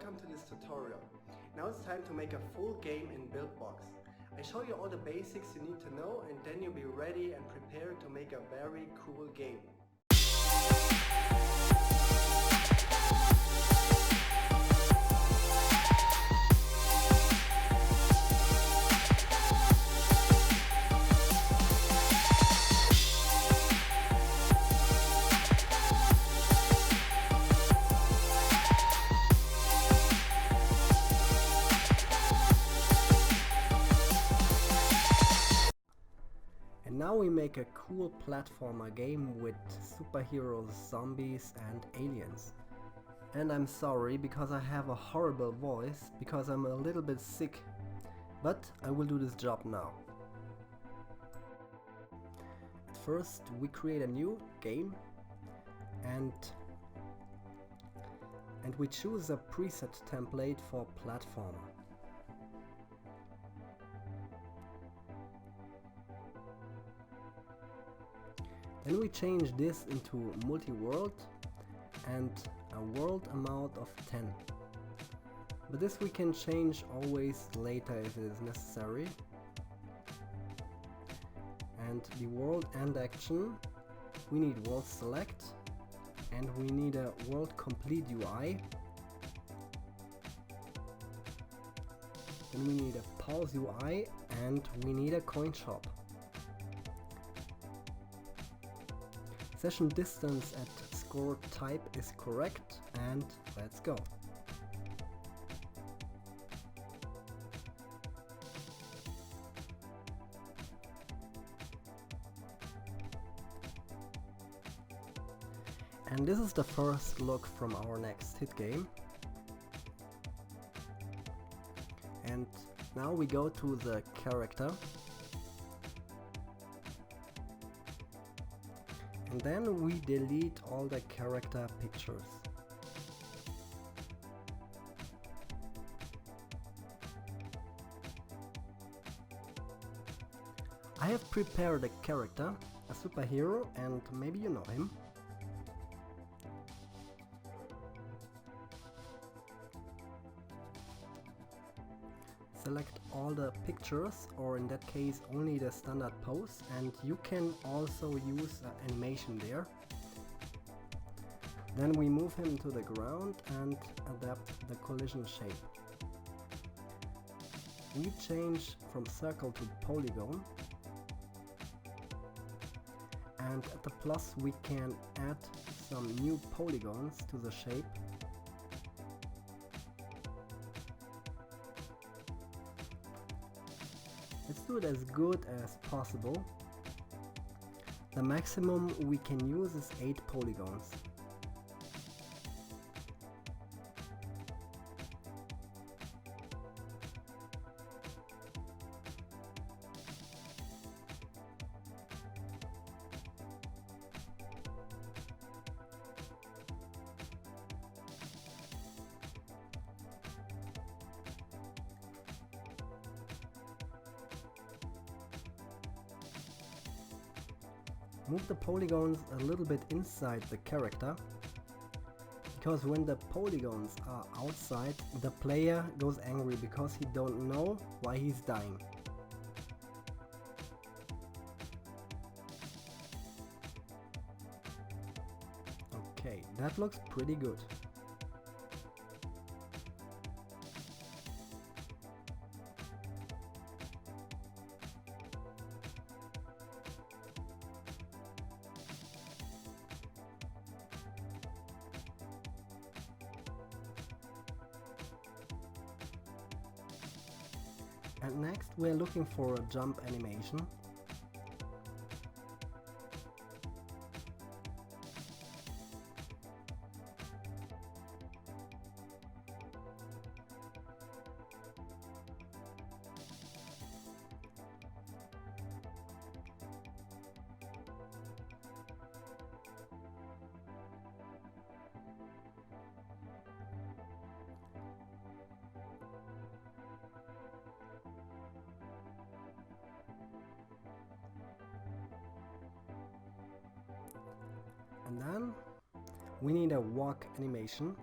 welcome to this tutorial. Now it's time to make a full game in Buildbox. I show you all the basics you need to know and then you'll be ready and prepared to make a very cool game. And now we make a cool platformer game with superheroes, zombies and aliens. And I'm sorry because I have a horrible voice, because I'm a little bit sick. But I will do this job now. At first we create a new game and we choose a preset template for platformer. Then we change this into multi-world and a world amount of 10. But this we can change always later if it is necessary. And the world end action, we need world select and we need a world complete UI. Then we need a pause UI and we need a coin shop. Session distance at score type is correct and let's go. And this is the first look from our next hit game. And now we go to the character. And then we delete all the character pictures. I have prepared a character, a superhero, and maybe you know him. Select all the pictures, or in that case only the standard pose, and you can also use animation there. Then we move him to the ground and adapt the collision shape. We change from circle to polygon, and at the plus we can add some new polygons to the shape. Let's do it as good as possible. The maximum we can use is 8 polygons. Move the polygons a little bit inside the character, because when the polygons are outside, the player goes angry because he don't know why he's dying. Okay, that looks pretty good. And next we're looking for a jump animation. And then we need a walk animation.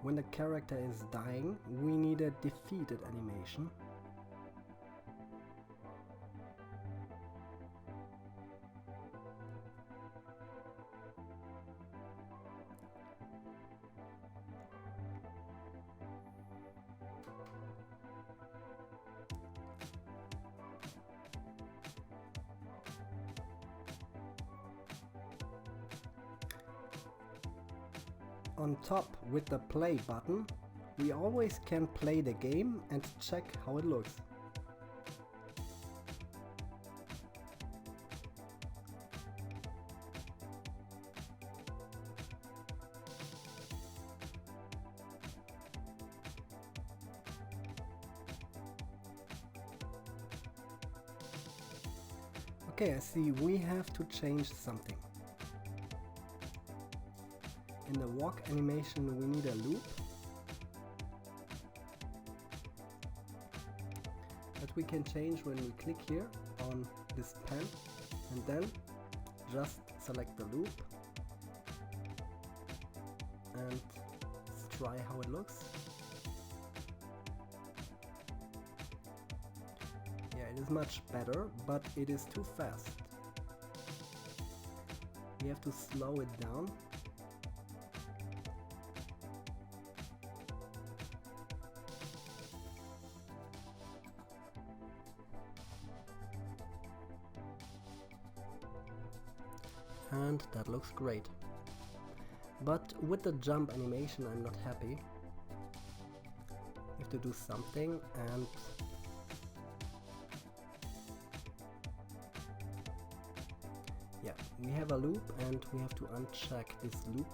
when the character is dying, we need a defeated animation. On top with the play button, we always can play the game and check how it looks. Okay, I see we have to change something. In the walk animation we need a loop that we can change when we click here on this pen, and then just select the loop and let's try how it looks. Yeah, it is much better, but it is too fast. We have to slow it down. And that looks great. But with the jump animation I'm not happy. We have to do something, and yeah, we have a loop and we have to uncheck this loop.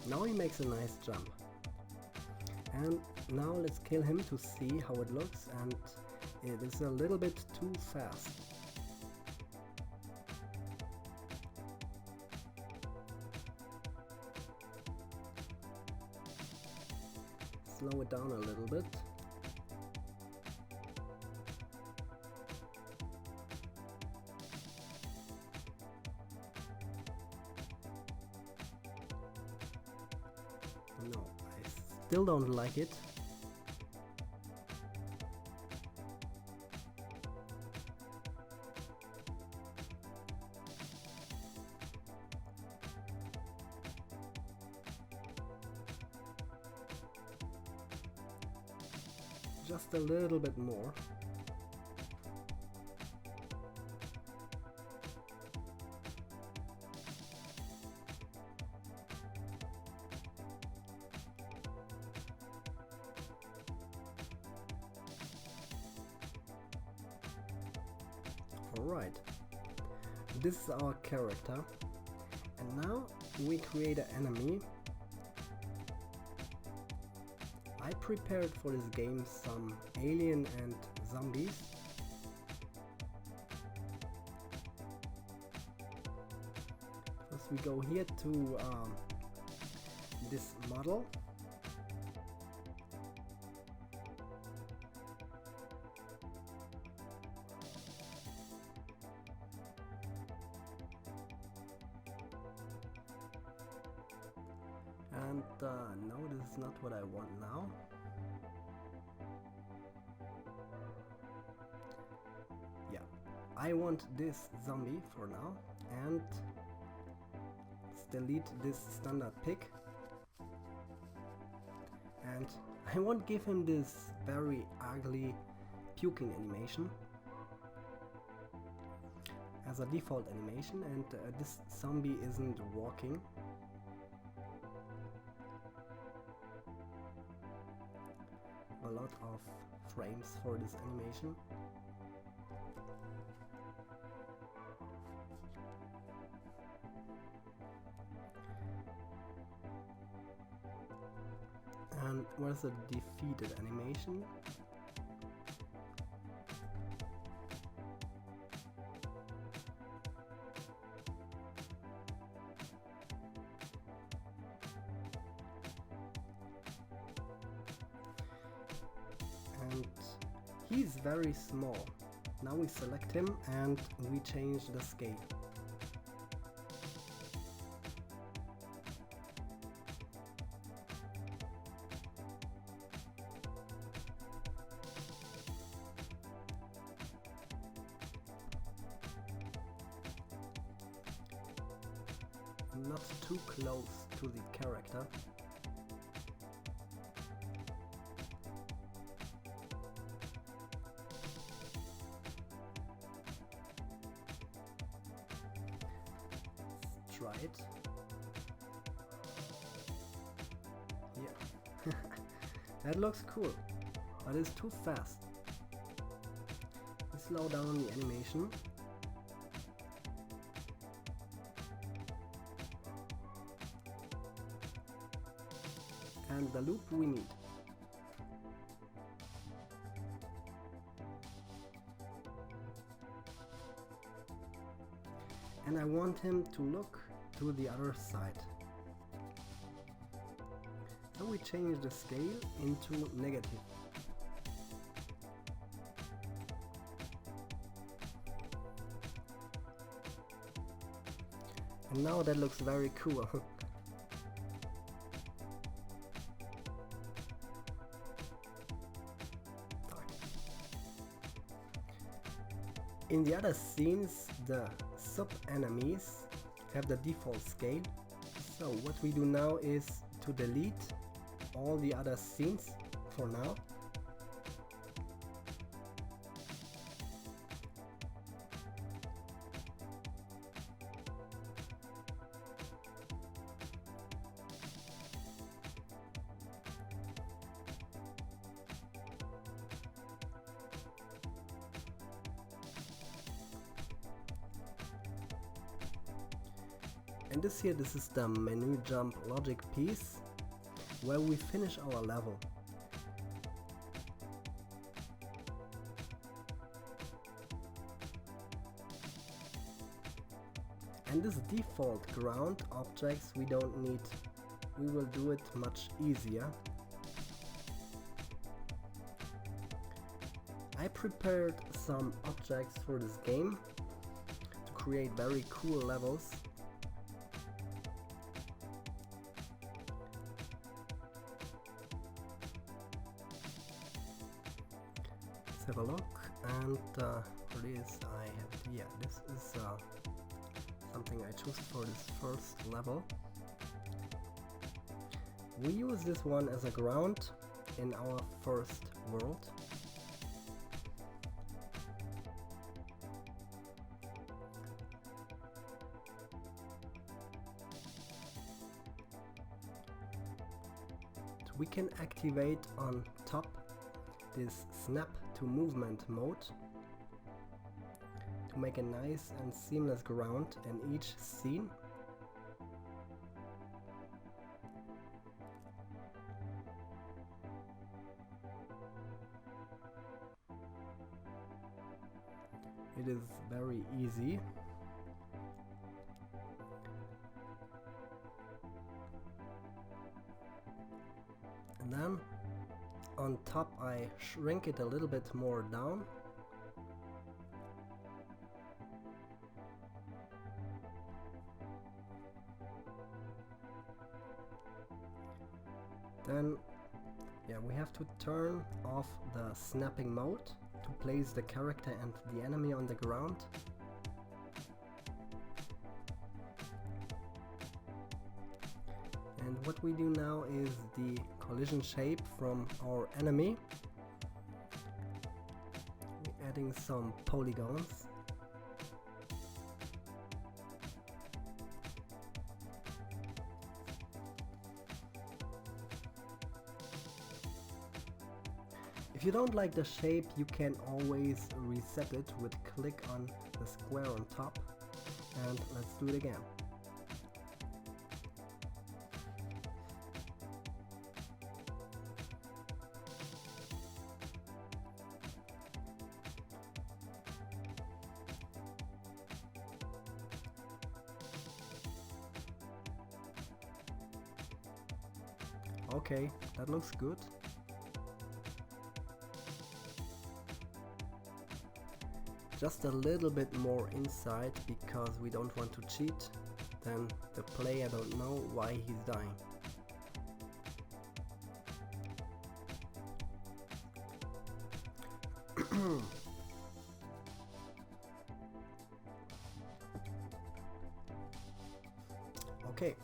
Now he makes a nice jump. And now let's kill him to see how it looks, and it is a little bit too fast. Slow it down a little bit. No, I still don't like it. Just a little bit more. Alright, this is our character, and now we create an enemy. I prepared for this game some alien and zombies. First we go here to this model. And no, this is not what I want now. Yeah, I want this zombie for now, and let's delete this standard pick. And I won't give him this very ugly puking animation as a default animation, and this zombie isn't walking. A lot of frames for this animation. And where's the defeated animation? And he's very small. Now we select him and we change the scale. Not too close to the character. Let's try it. Yeah. That looks cool, but it's too fast. We slow down the animation. And the loop we need. And I want him to look to the other side. So we change the scale into negative. And now that looks very cool. In the other scenes, the sub-enemies have the default scale. So what we do now is to delete all the other scenes for now. And this is the menu jump logic piece where we finish our level. And this default ground objects we don't need. We will do it much easier. I prepared some objects for this game to create very cool levels. Have a look, and for this I have, this is something I chose for this first level. We use this one as a ground in our first world. So we can activate on top this snap to movement mode to make a nice and seamless ground in each scene. It is very easy. And then on top I shrink it a little bit more down. Then we have to turn off the snapping mode to place the character and the enemy on the ground. And what we do now is the collision shape from our enemy. We're adding some polygons. If you don't like the shape, you can always reset it with click on the square on top. And let's do it again. Okay, that looks good. just a little bit more inside because we don't want to cheat, then the player don't know why he's dying. Okay,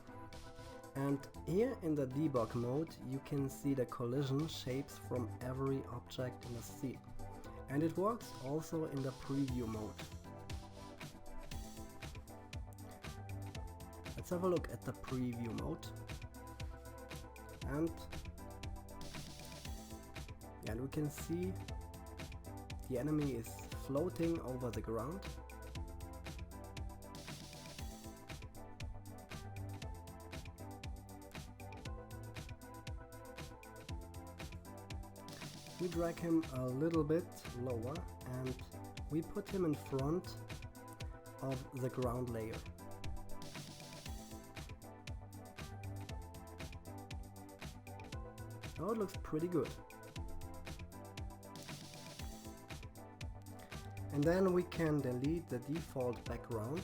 and here in the debug mode you can see the collision shapes from every object in the scene, and it works also in the preview mode. Let's have a look at the preview mode, and we can see the enemy is floating over the ground. We drag him a little bit lower and we put him in front of the ground layer. Now it looks pretty good. And then we can delete the default background.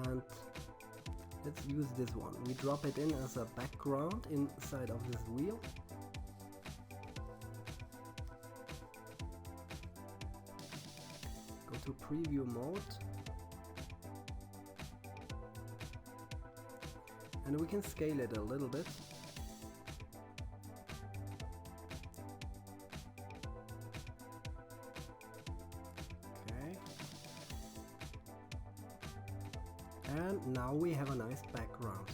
And let's use this one. We drop it in as a background inside of this wheel. Go to preview mode. And we can scale it a little bit. Okay. And now we have a nice background.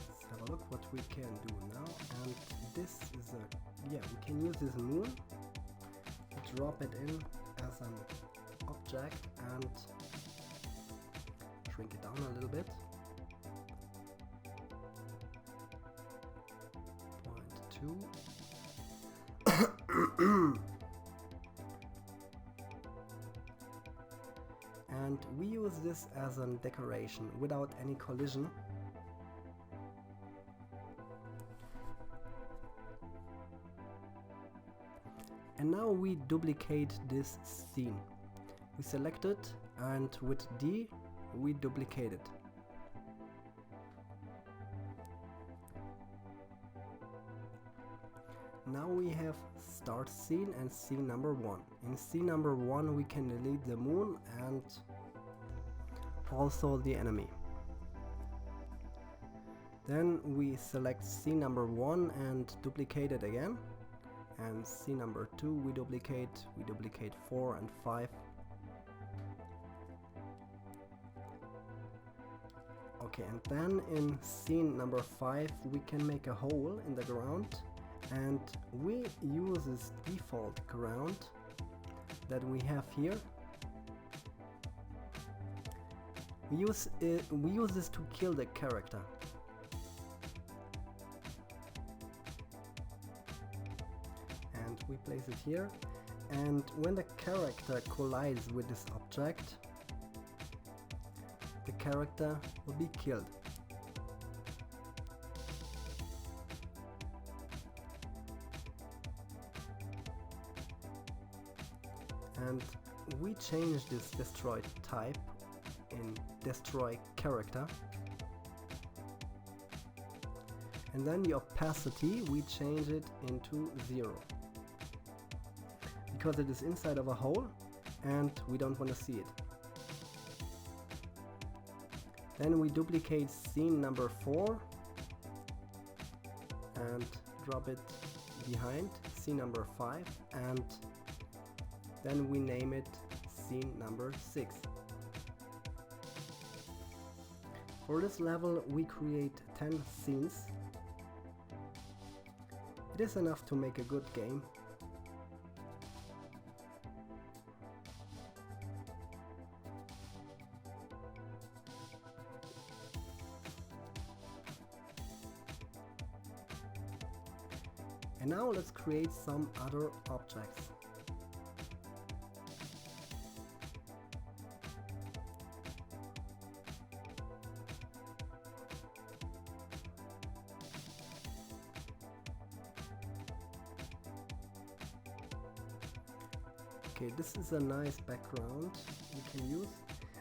Let's have a look what we can do now. And this is a, we can use this moon. Drop it in as an object and shrink it down a little bit. 0.2. And we use this as a decoration without any collision. And now we duplicate this scene. We select it and with D we duplicate it. Now we have start scene and scene number 1. In scene number 1 we can delete the moon and also the enemy. Then we select scene number 1 and duplicate it again. And scene number 2 we duplicate 4 and 5. Okay, and then in scene number 5 we can make a hole in the ground, and we use this default ground that we have here. We use this to kill the character. We place it here, and when the character collides with this object, the character will be killed. And we change this destroy type in destroy character, and then the opacity we change it into 0. Because it is inside of a hole and we don't want to see it. Then we duplicate scene number 4 and drop it behind scene number 5, and then we name it scene number 6. For this level we create 10 scenes. It is enough to make a good game. And now let's create some other objects. Okay, this is a nice background we can use,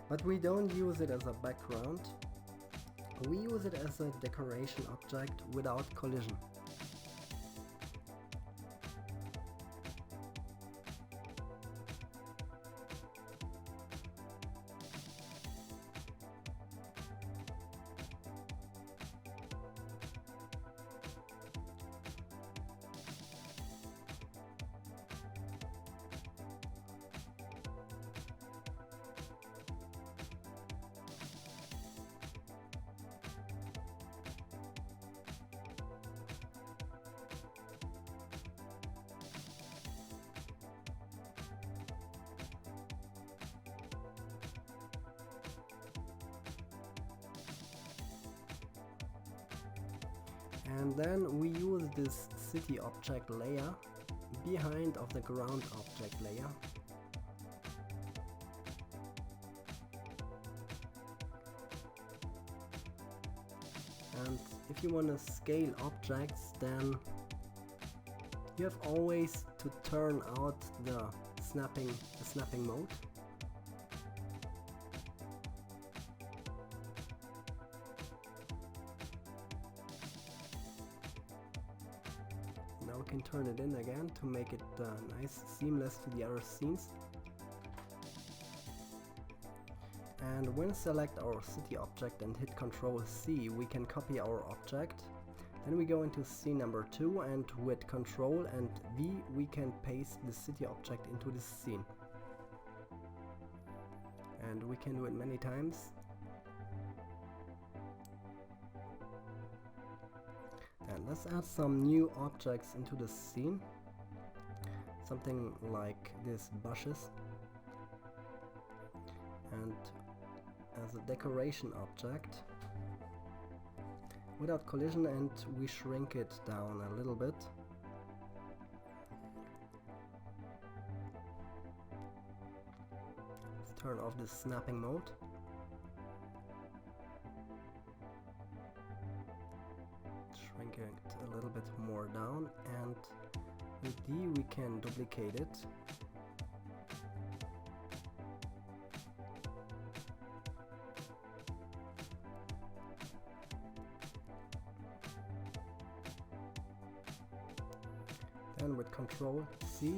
but we don't use it as a background. We use it as a decoration object without collision. And then we use this city object layer behind of the ground object layer. And if you want to scale objects, then you have always to turn out the snapping mode. Now we can turn it in again to make it nice, seamless to the other scenes. And when select our city object and hit Ctrl C, we can copy our object. Then we go into scene number 2, and with Ctrl and V we can paste the city object into this scene. And we can do it many times. And let's add some new objects into the scene. Something like this bushes. And as a decoration object without collision, and we shrink it down a little bit. Let's turn off the snapping mode. Shrink it a little bit more down, and with D we can duplicate it. Then with Ctrl C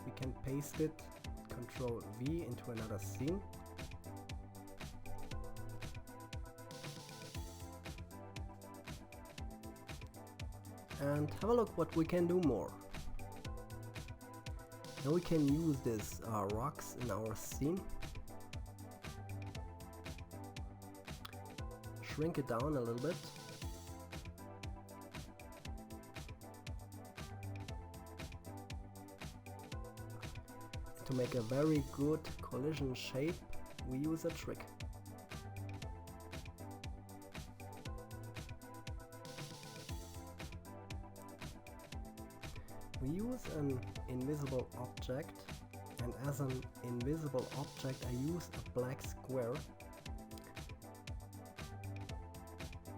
we can paste it, Ctrl V into another scene. And have a look what we can do more. Now we can use these rocks in our scene. Shrink it down a little bit. To make a very good collision shape, we use a trick. We use an invisible object, and as an invisible object I use a black square.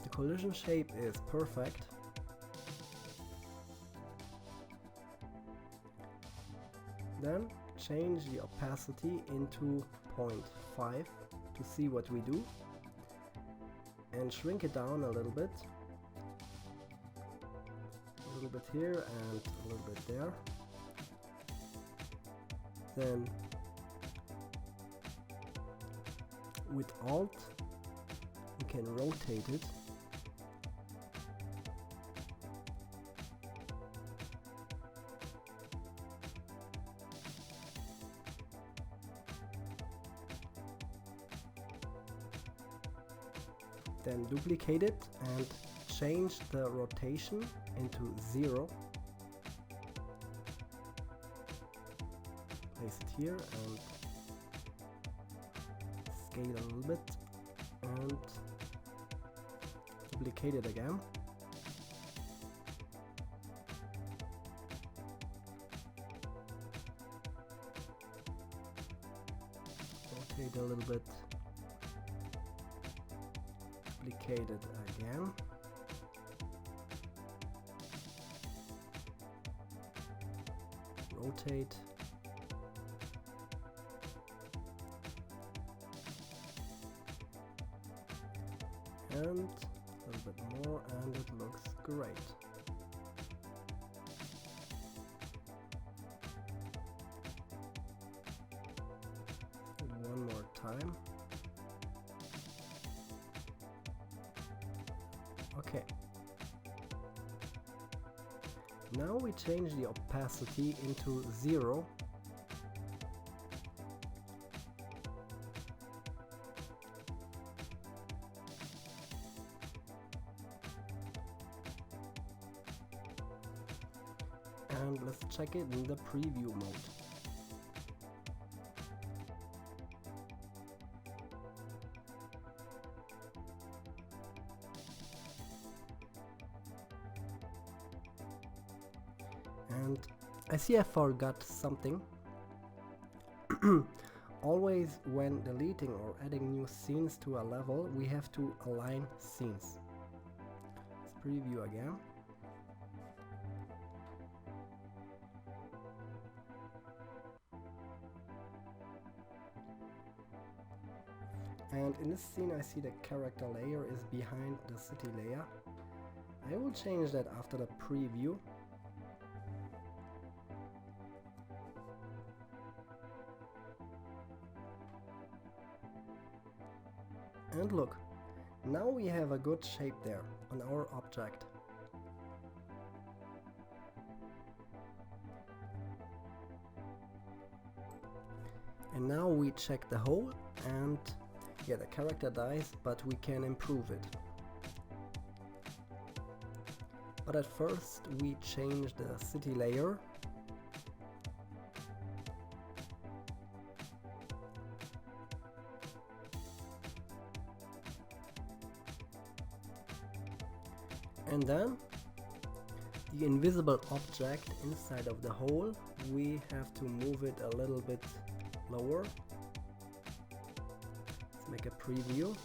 The collision shape is perfect. Then change the opacity into 0.5 to see what we do, and shrink it down a little bit. A little bit here and a little bit there. Then with Alt we can rotate it. Then duplicate it and change the rotation into 0. Place it here and scale a little bit and duplicate it again. Rotate a little bit. Duplicate it again. Rotate. and a little bit more, and it looks great. One more time. Okay. Now we change the opacity into 0. And let's check it in the preview mode. And I see I forgot something. Always when deleting or adding new scenes to a level, we have to align scenes. Let's preview again. And in this scene I see the character layer is behind the city layer. I will change that after the preview. And look, now we have a good shape there on our object. And now we check the hole, and yeah, the character dies, but we can improve it. But at first we change the city layer. And then the invisible object inside of the hole, we have to move it a little bit lower. Let's make a preview.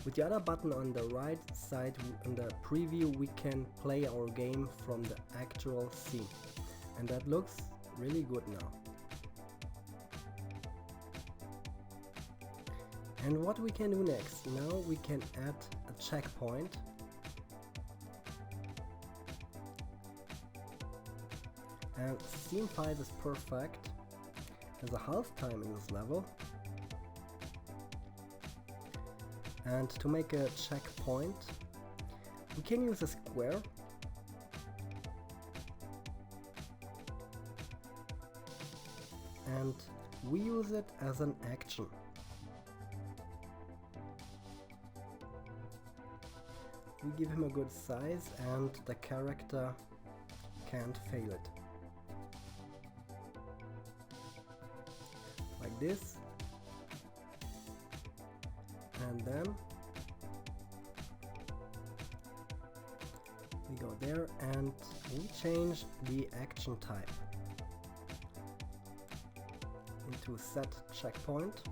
With the other button on the right side on the preview, we can play our game from the actual scene. And that looks really good now. And what we can do next? Now we can add a checkpoint. And scene 5 is perfect. There's a half time in this level. And to make a checkpoint, we can use a square. And we use it as an action. We give him a good size and the character can't fail it. Like this. And then we go there and we change the action type into set checkpoint.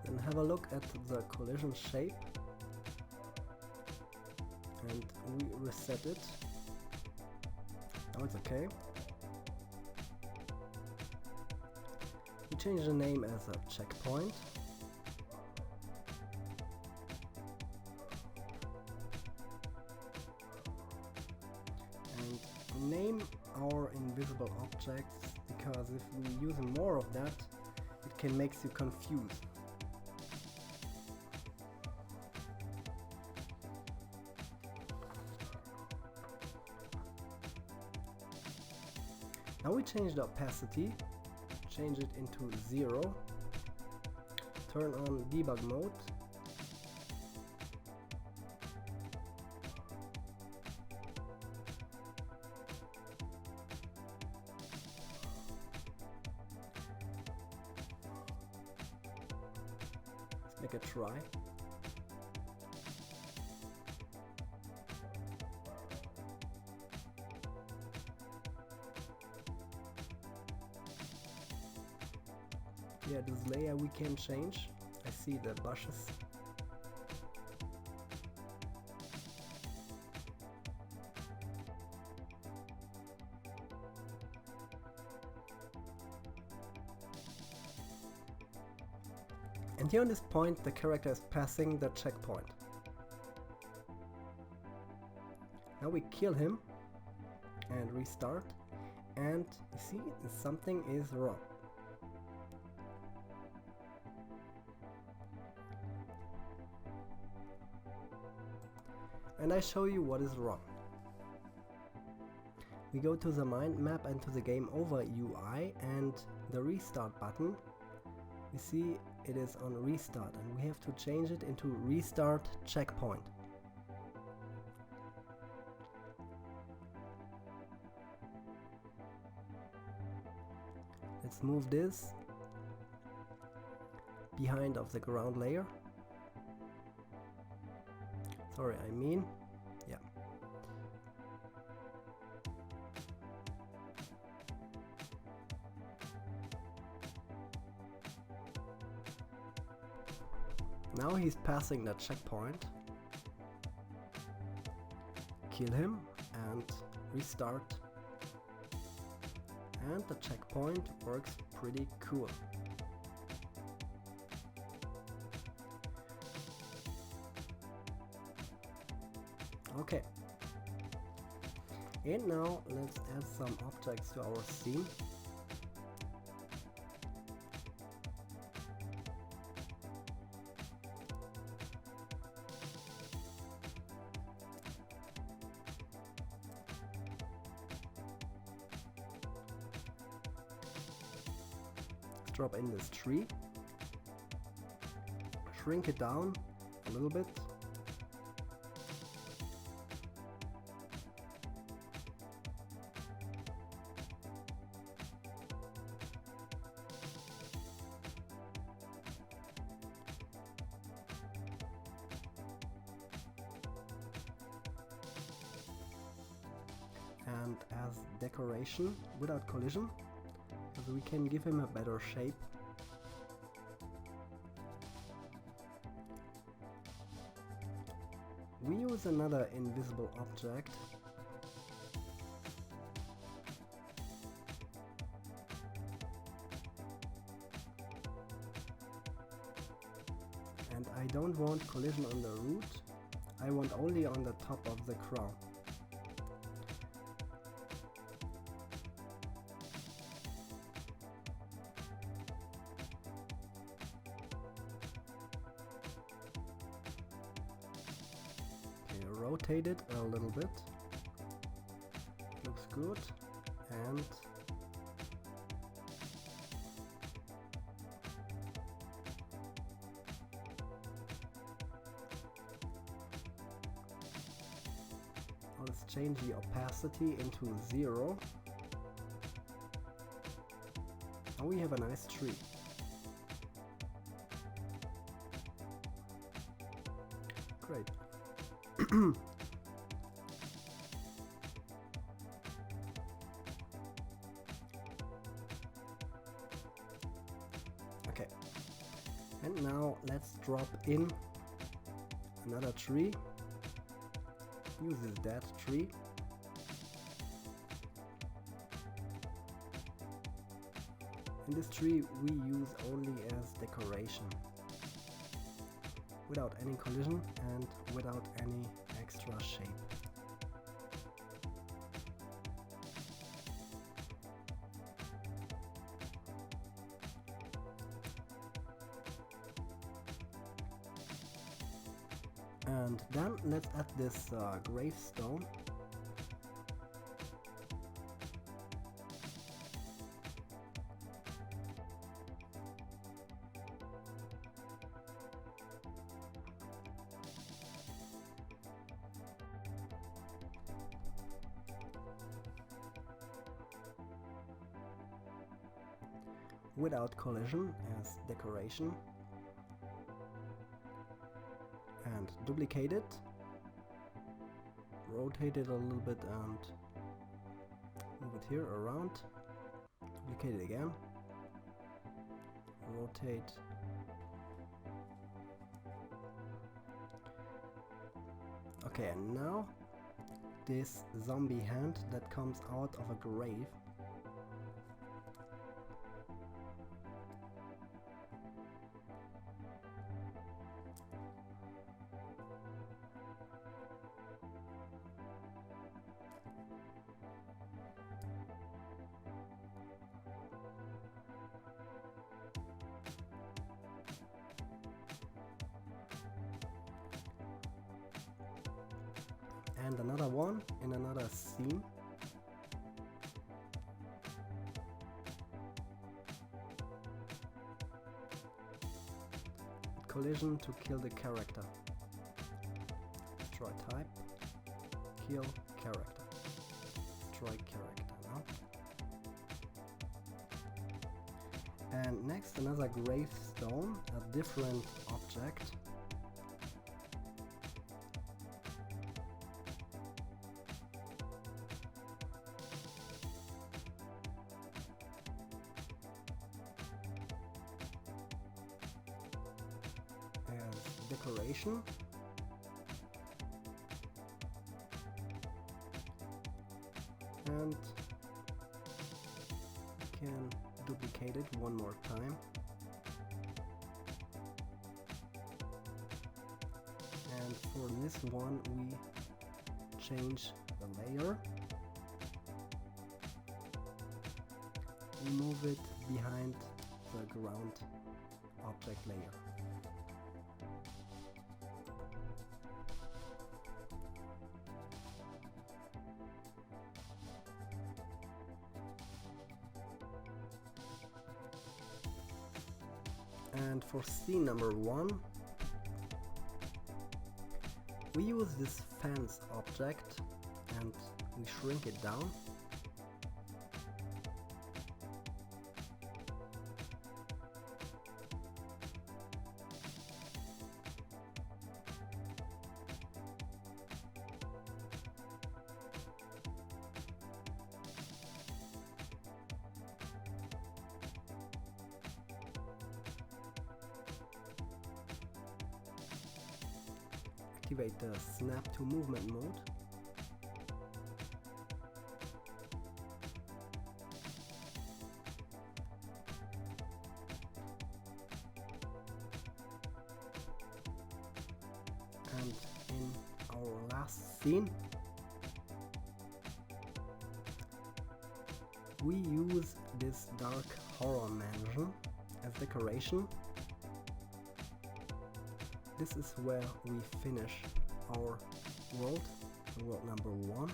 Then have a look at the collision shape. And we reset it. Now it's okay. We change the name as a checkpoint. And name our invisible objects, because if we use more of that, it can make you confused. Now we change the opacity, change it into 0, turn on debug mode, let's make a try. Yeah, this layer we can change. I see the bushes. And here on this point the character is passing the checkpoint. Now we kill him and restart, and you see something is wrong. And I show you what is wrong. We go to the mind map and to the game over UI, and the restart button, you see it is on restart, and we have to change it into restart checkpoint. Let's move this behind of the ground layer. Sorry, yeah. Now he's passing the checkpoint. Kill him and restart. And the checkpoint works pretty cool. Okay. And now let's add some objects to our scene. Drop in this tree, shrink it down a little bit, and as decoration without collision, so we can give him a better shape. We use another invisible object. And I don't want collision on the root, I want only on the top of the crown. Rotate it a little bit, looks good, and let's change the opacity into 0. Now we have a nice tree. Great. Okay, and now let's drop in another tree. Uses that tree. And this tree we use only as decoration, without any collision and without any extra shape. And then let's add this gravestone. Without collision as decoration, and duplicate it, rotate it a little bit and move it here around, duplicate it again, rotate, okay, and now this zombie hand that comes out of a grave. and another one in another scene. Collision to kill the character. Destroy type, kill character. Destroy character now. And next another gravestone, a different object. As decoration. And we can duplicate it one more time. And for this one we change the layer. We move it behind the ground object layer. And for scene number 1, we use this fence object and we shrink it down. Activate the snap to movement mode. And in our last scene, we use this dark horror mansion as decoration. This is where we finish our world number 1.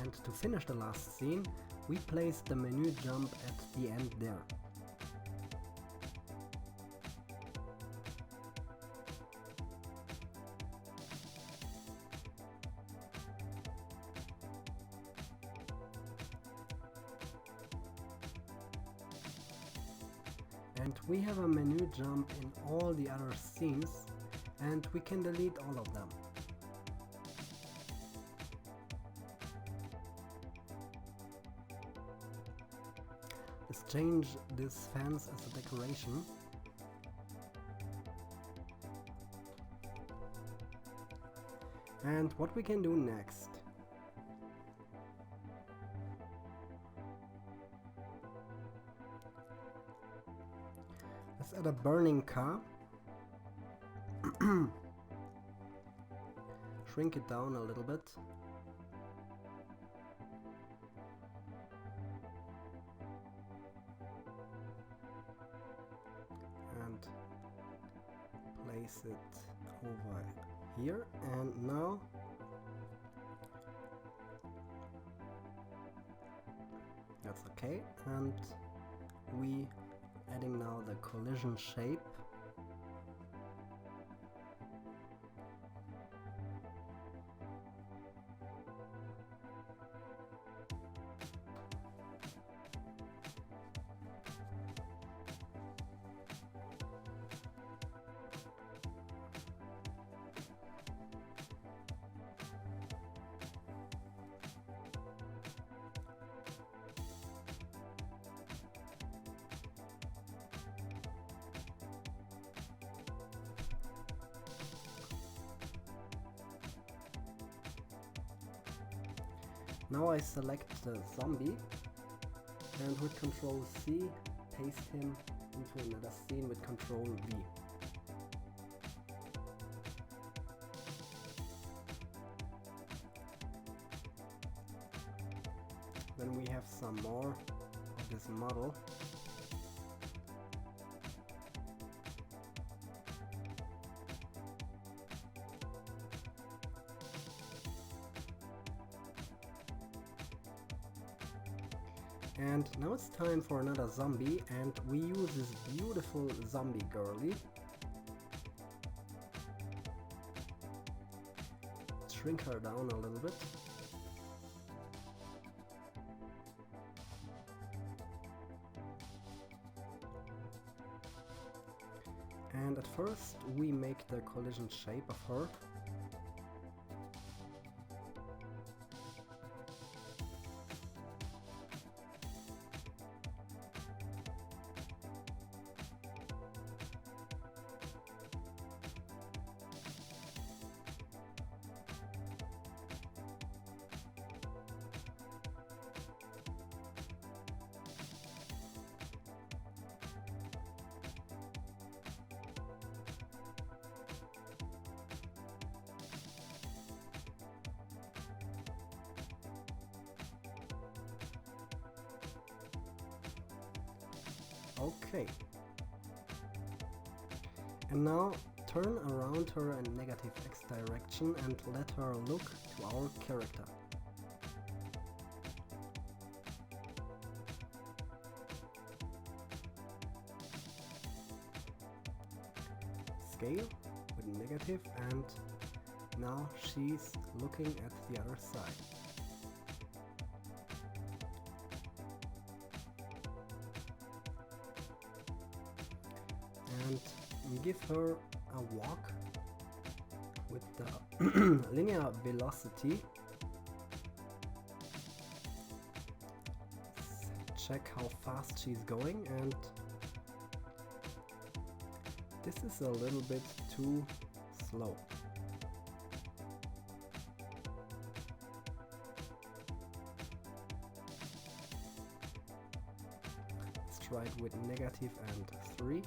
And to finish the last scene, we place the menu jump at the end there. And we have a menu jump in all the other scenes, and we can delete all of them. Let's change this fence as a decoration. And what we can do next? Let's add a burning car. Shrink it down a little bit. And place it over here. And now that's okay. And we adding now the collision shape. Now I select the zombie and with Ctrl C paste him into another scene with Ctrl V. Then we have some more this model. And now it's time for another zombie, and we use this beautiful zombie girly. Shrink her down a little bit. And at first we make the collision shape of her. Okay. And now turn around her in negative X direction and let her look to our character. Scale with negative, and now she's looking at the other side. And give her a walk with the linear velocity. Check how fast she's going, and this is a little bit too slow. Let's try it with negative and 3.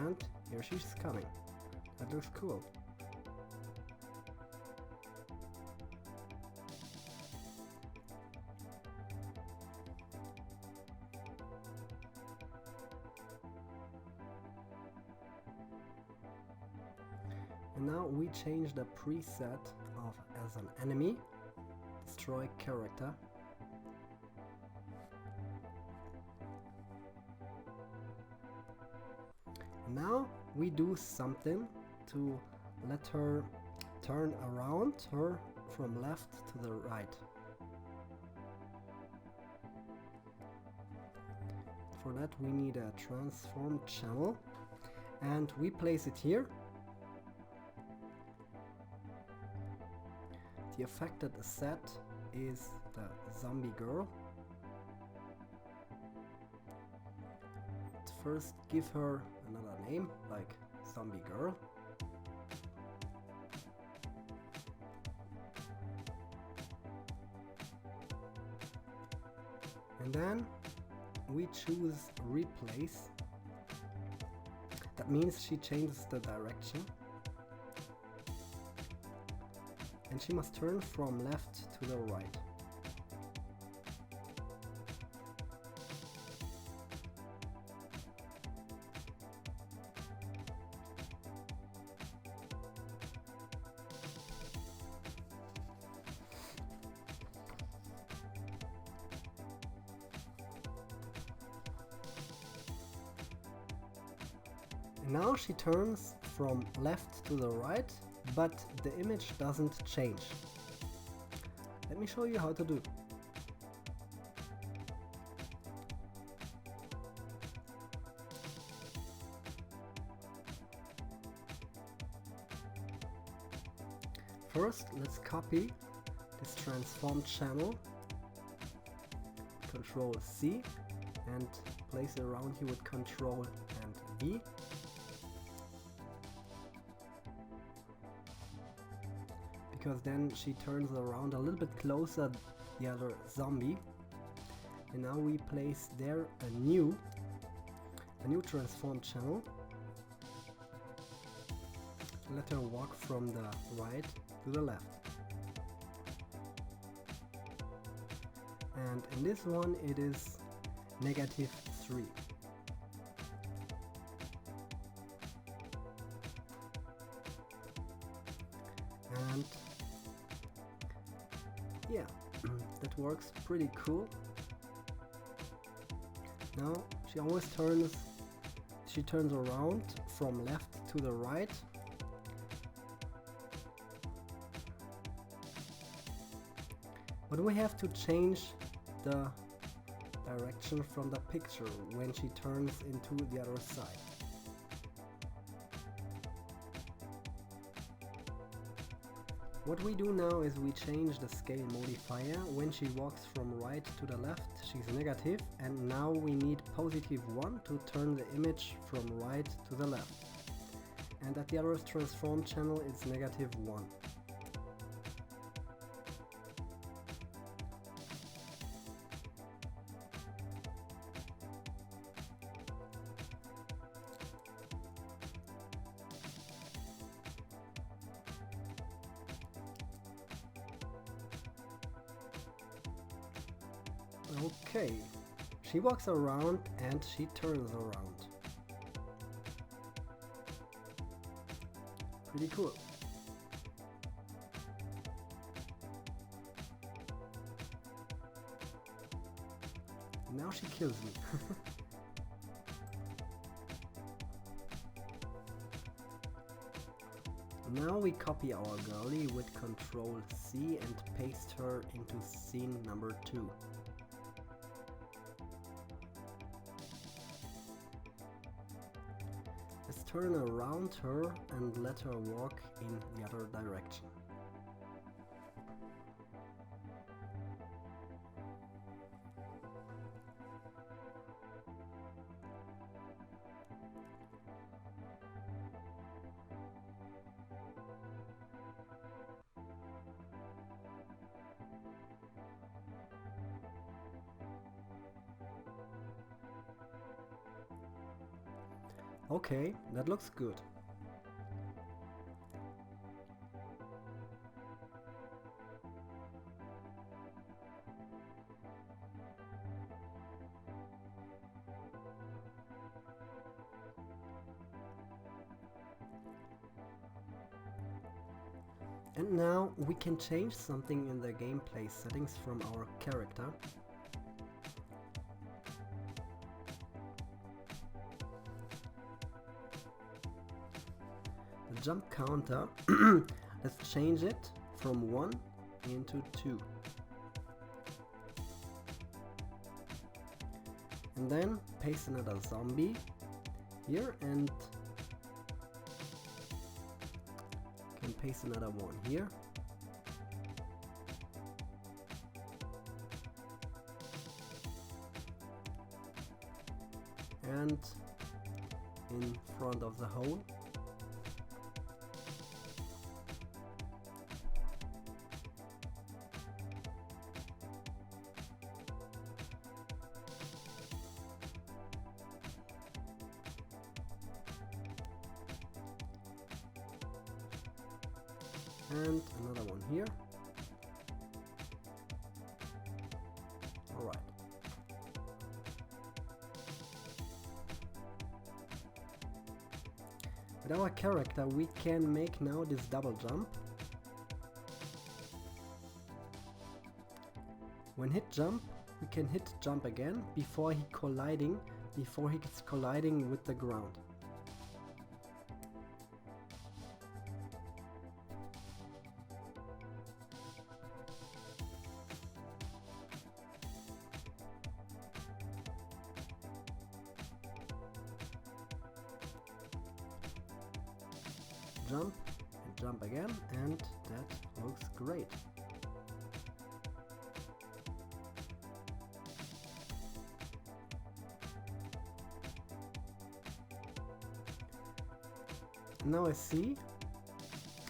And here she's coming. That looks cool. And now we change the preset of as an enemy, destroy character. Now we do something to let her turn around her from left to the right. For that we need a transform channel, and we place it here. The affected set is the zombie girl. First give her another name, like zombie girl. And then we choose replace. That means she changes the direction. And she must turn from left to the right. Now she turns from left to the right, but the image doesn't change. Let me show you how to do. First, let's copy this transform channel, Control C, and place it around here with Control and V. Because then she turns around a little bit closer the other zombie. And now we place there a new the new transform channel. Let her walk from the right to the left. And in this one it is -3. And yeah, that works pretty cool. Now she turns around from left to the right. But we have to change the direction from the picture when she turns into the other side. What we do now is we change the scale modifier. When she walks from right to the left, she's negative, and now we need +1 to turn the image from right to the left. And at the other transform channel it's -1. Okay, she walks around and she turns around. Pretty cool. Now she kills me. Now we copy our girlie with Ctrl+C and paste her into scene number 2. Let's turn around her and let her walk in the other direction. Okay, that looks good. And now we can change something in the gameplay settings from our character. The jump counter, let's change it from 1 into 2. And then paste another zombie here and can paste another one here. And in front of the hole. And another one here. Alright. With our character we can make now this double jump. When hit jump, we can hit jump again before he gets colliding with the ground. Jump and jump again, and that looks great. Now I see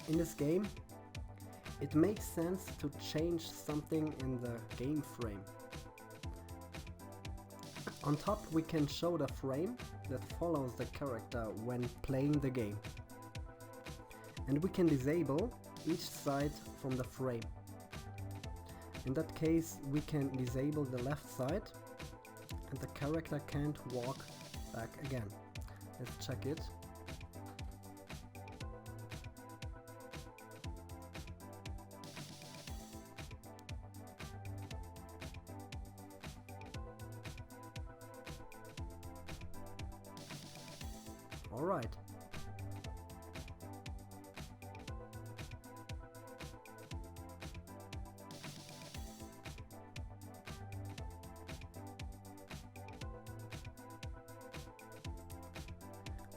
in this game it makes sense to change something in the game frame. On top we can show the frame that follows the character when playing the game. And we can disable each side from the frame. In that case, we can disable the left side and the character can't walk back again. Let's check it. Alright.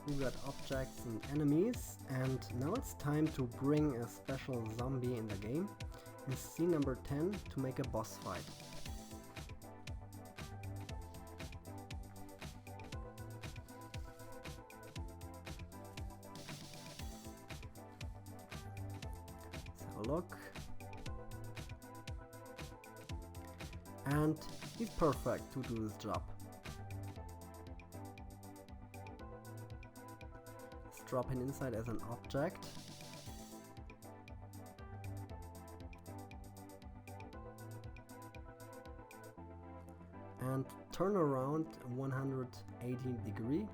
We got objects and enemies, and now it's time to bring a special zombie in the game in scene number 10 to make a boss fight. Let's have a look. And he's perfect to do this job. Drop him inside as an object. And turn around 180 degree.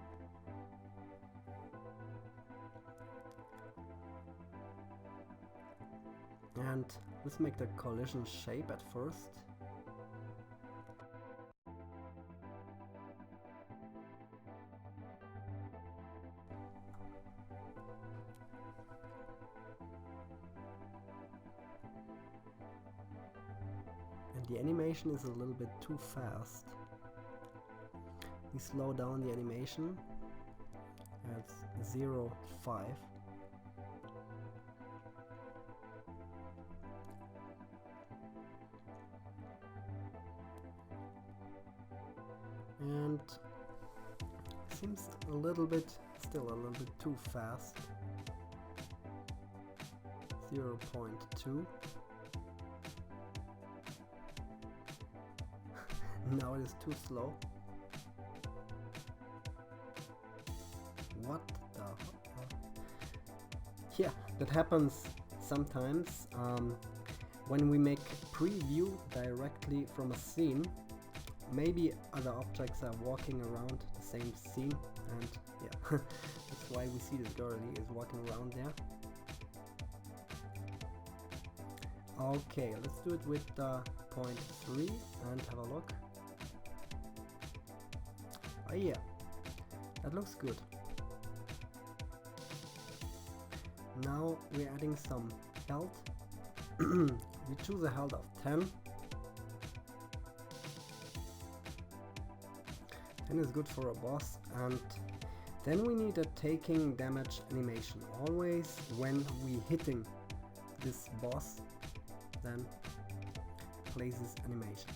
And let's make the collision shape at first. The animation is a little bit too fast. We slow down the animation at 0.5. And seems a little bit, still a little bit too fast. 0.2. Now it is too slow. What the? Yeah, that happens sometimes when we make preview directly from a scene. Maybe other objects are walking around the same scene, and yeah, that's why we see this girl is walking around there. Okay, let's do it with 0.3 and have a look. Oh yeah, that looks good. Now we're adding some health. We choose a health of 10. 10 is good for a boss, and then we need a taking damage animation. Always when we hitting this boss, then plays this animation.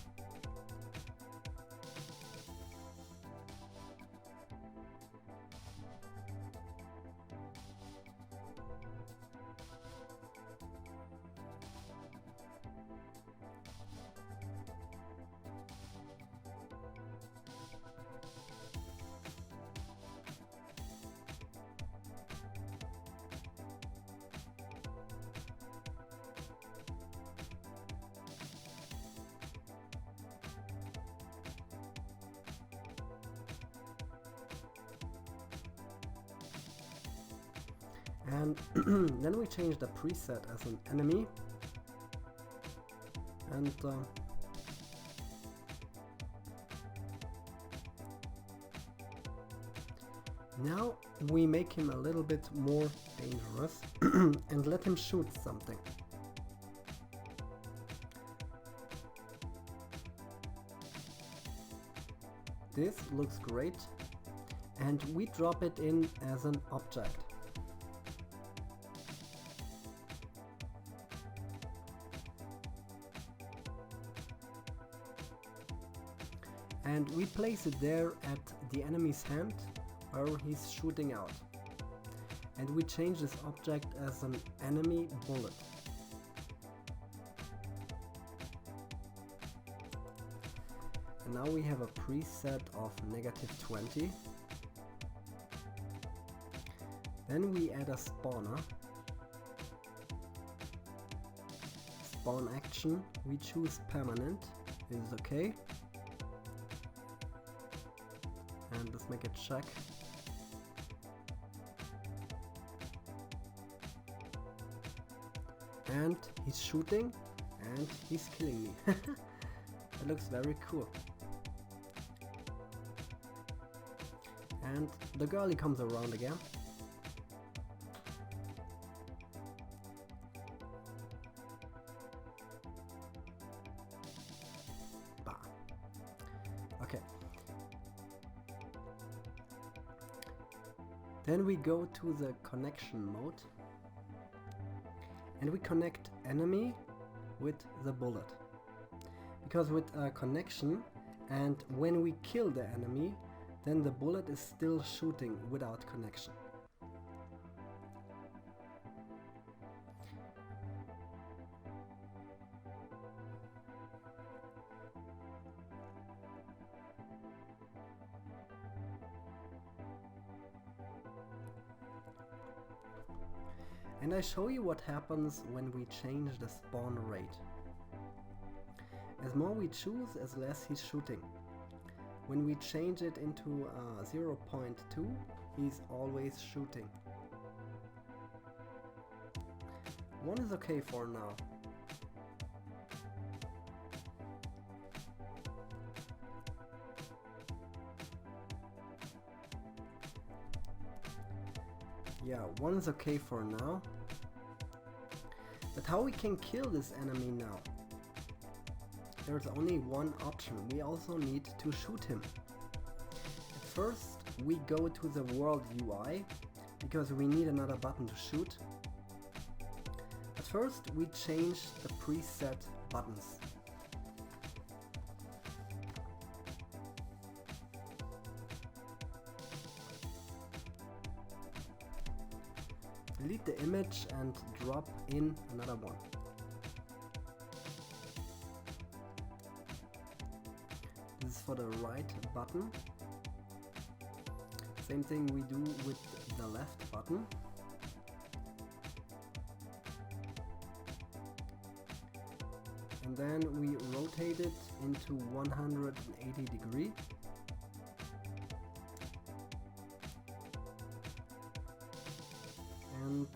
And then we change the preset as an enemy, and now we make him a little bit more dangerous and let him shoot something. This looks great, and we drop it in as an object. And we place it there at the enemy's hand where he's shooting out. And we change this object as an enemy bullet. And now we have a preset of -20. Then we add a spawner. Spawn action, we choose permanent, is okay. And let's make a check. And he's shooting and he's killing me. That looks very cool. And the girlie comes around again. Bah. Okay. Then we go to the connection mode. And we connect enemy with the bullet. Because with a connection, and when we kill the enemy, then the bullet is still shooting without connection. And I show you what happens when we change the spawn rate. As more we choose, as less he's shooting. When we change it into 0.2, he's always shooting. 1 is okay for now. Yeah, 1 is okay for now. But how we can kill this enemy now? There's only one option. We also need to shoot him. At first, we go to the world UI, because we need another button to shoot. At first, we change the preset buttons. Delete the image and drop in another one. This is for the right button. Same thing we do with the left button. And then we rotate it into 180 degrees. And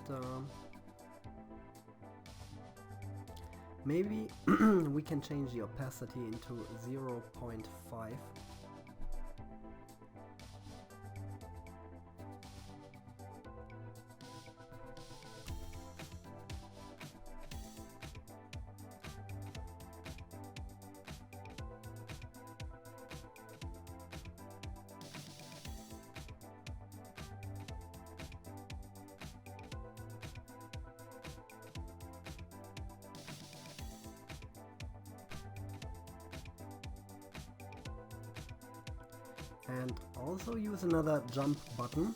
maybe we can change the opacity into 0.5. And also use another jump button.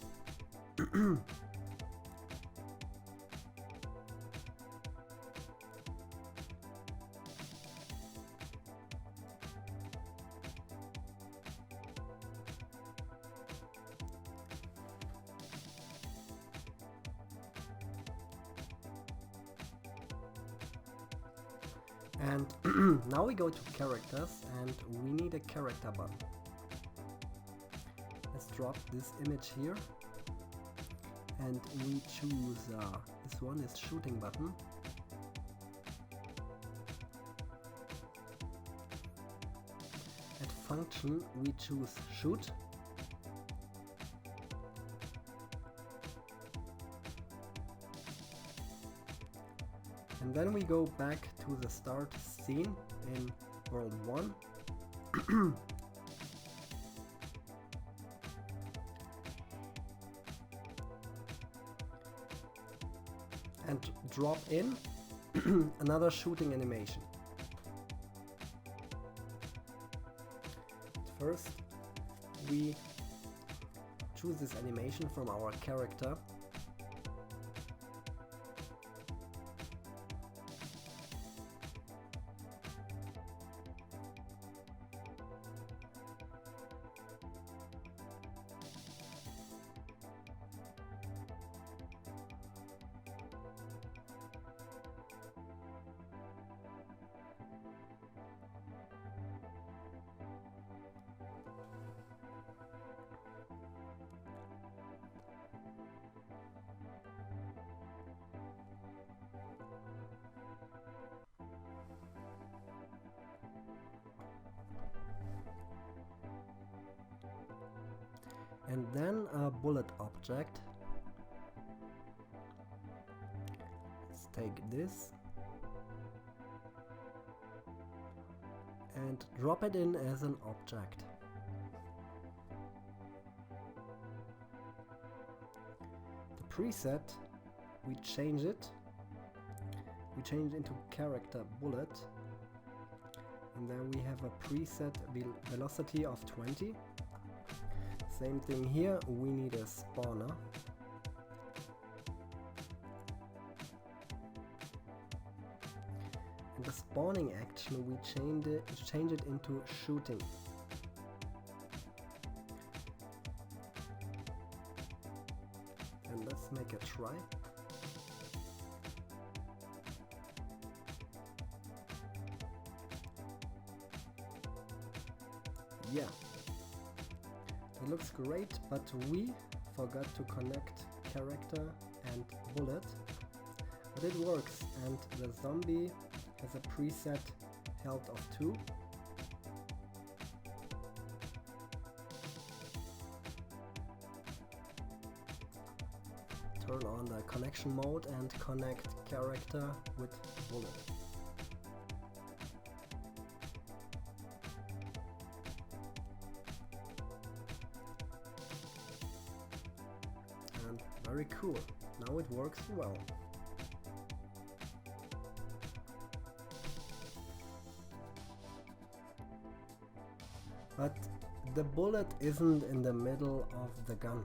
And now we go to characters and we need a character button. Let's drop this image here and we choose this one is shooting button. At function we choose shoot. And then we go back to the start scene in world 1. And drop in another shooting animation. First, we choose this animation from our character. and then a bullet object. Let's take this and drop it in as an object. The preset, we change it. We change it into character bullet, and then we have a preset velocity of 20. Same thing here, we need a spawner. In the spawning action we change it into shooting. And let's make a try. Yeah, it looks great, but we forgot to connect character and bullet. But it works, and the zombie has a preset health of 2. Turn on the connection mode and connect character with bullet. And very cool, now it works well. But the bullet isn't in the middle of the gun.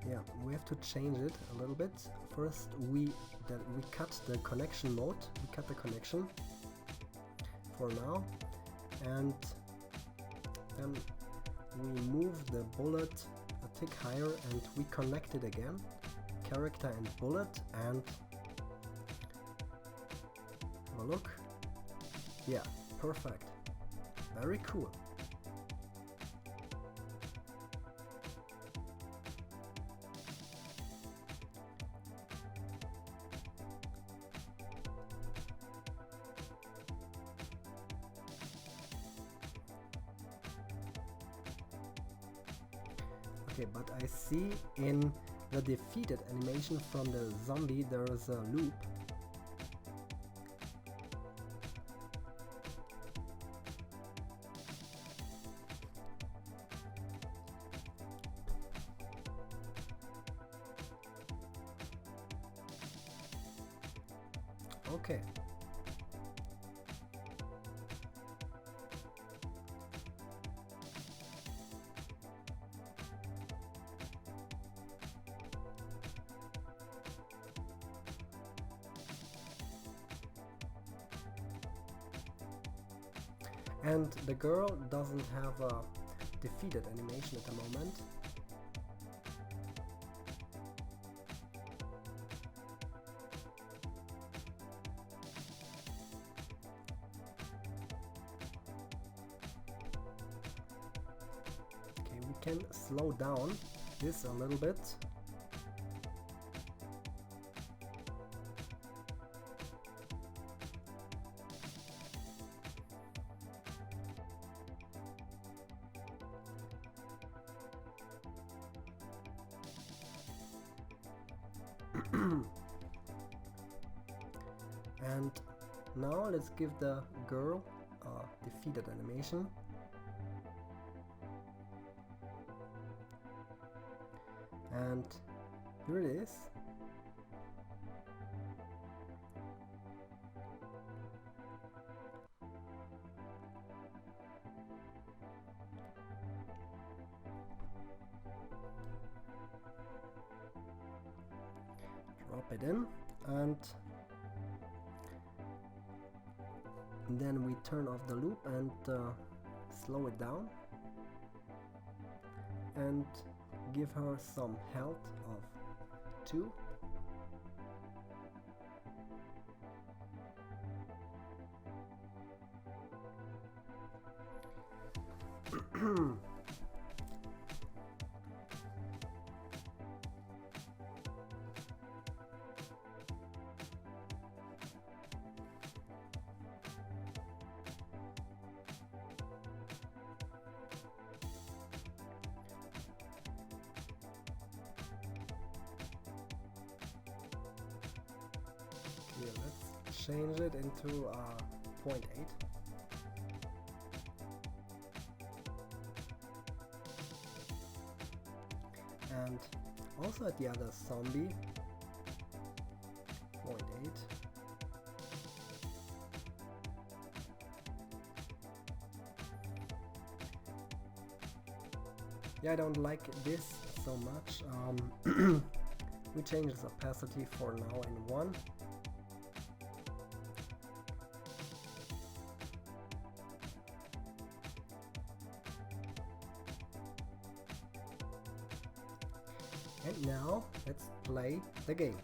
Yeah, we have to change it a little bit. First we cut the connection mode, we cut the connection for now, and then we move the bullet a tick higher and we connect it again, character and bullet, and have a look. Yeah, perfect. Very cool. Okay, but I see in the defeated animation from the zombie there is a loop. Okay. And the girl doesn't have a defeated animation at the moment. Okay, we can slow down this a little bit. And now let's give the girl a defeated animation. And here it is. Drop it in, and then we turn off the loop and slow it down and give her some health of 2. change it into 0.8. And also at the other zombie, 0.8. Yeah, I don't like this so much. We change the opacity for now in 1. And now let's play the game.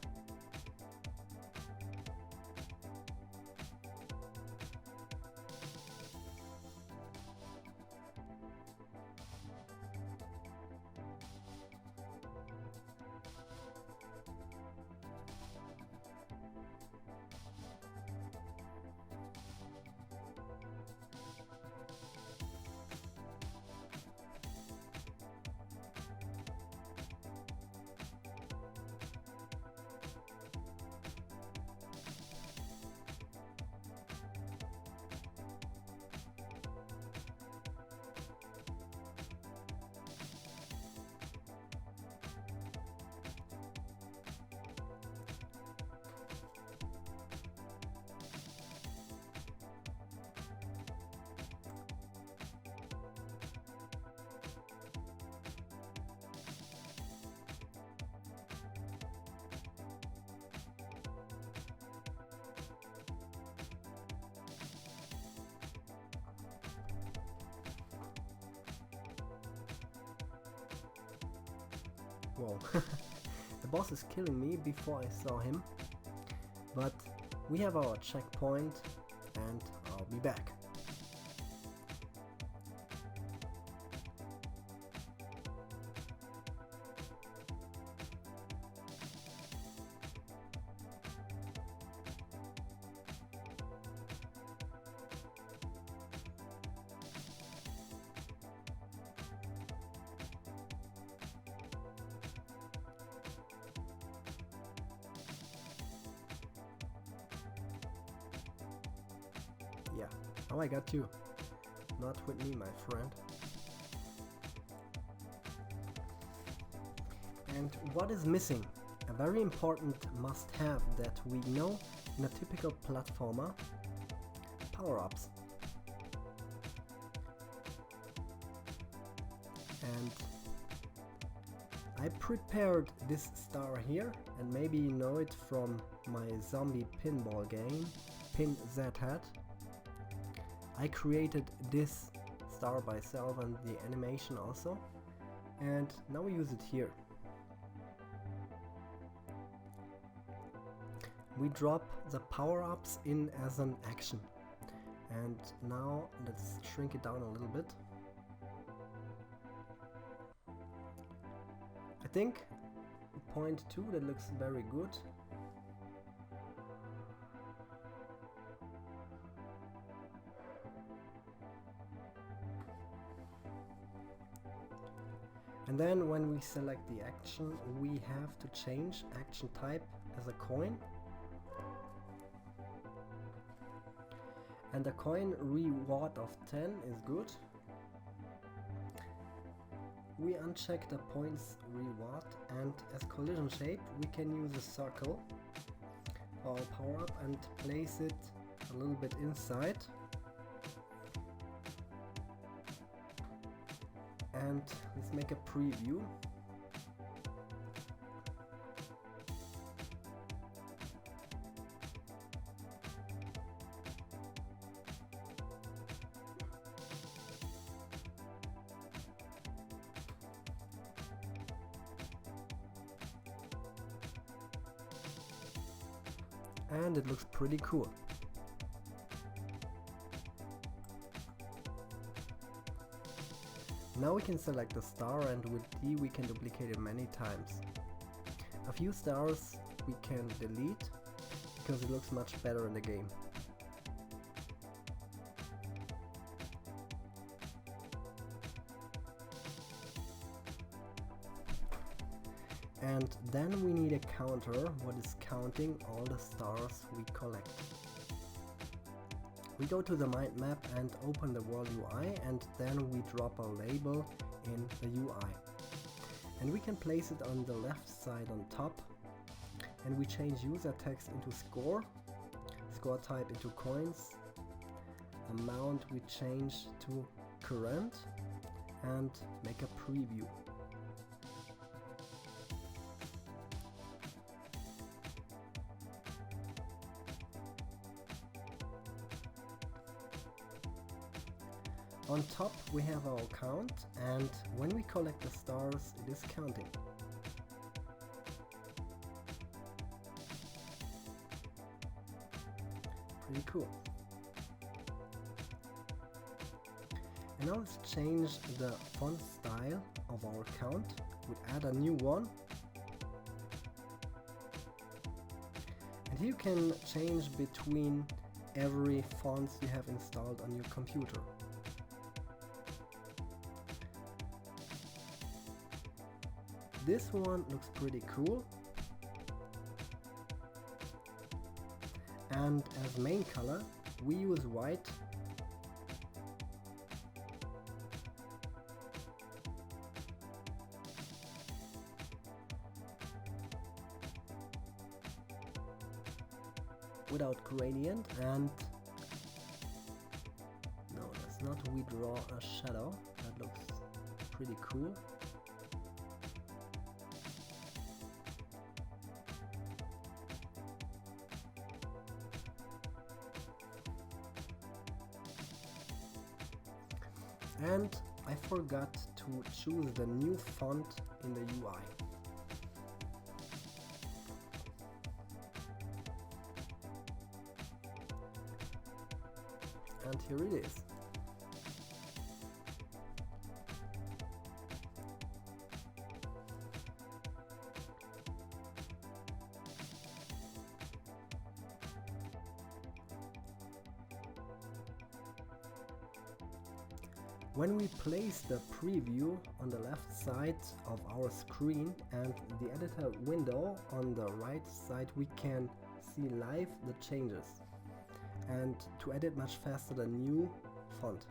Whoa, the boss is killing me before I saw him, but we have our checkpoint and I'll be back. Yeah, oh, I got you. Not with me, my friend. And what is missing? A very important must-have that we know in a typical platformer: power-ups. And I prepared this star here, and maybe you know it from my zombie pinball game, Pin That Hat. I created this star by myself and the animation also, and now we use it here. We drop the power-ups in as an action, and now let's shrink it down a little bit. I think 0.2, that looks very good. And then when we select the action, we have to change action type as a coin. And the coin reward of 10 is good. We uncheck the points reward, and as collision shape we can use a circle for our power up and place it a little bit inside. And let's make a preview. And it looks pretty cool. Now we can select the star, and with D we can duplicate it many times. A few stars we can delete because it looks much better in the game. And then we need a counter what is counting all the stars we collect. We go to the mind map and open the world UI, and then we drop a label in the UI. And we can place it on the left side on top, and we change user text into score, score type into coins, amount we change to current, and make a preview. On top we have our count, and when we collect the stars it is counting. Pretty cool. And now let's change the font style of our count. We add a new one. And here you can change between every fonts you have installed on your computer. This one looks pretty cool. And as main color, we use white. Without gradient, and no, that's not. We draw a shadow. That looks pretty cool. And I forgot to choose the new font in the UI. And here it is. When we place the preview on the left side of our screen and the editor window on the right side, we can see live the changes and to edit much faster the new font.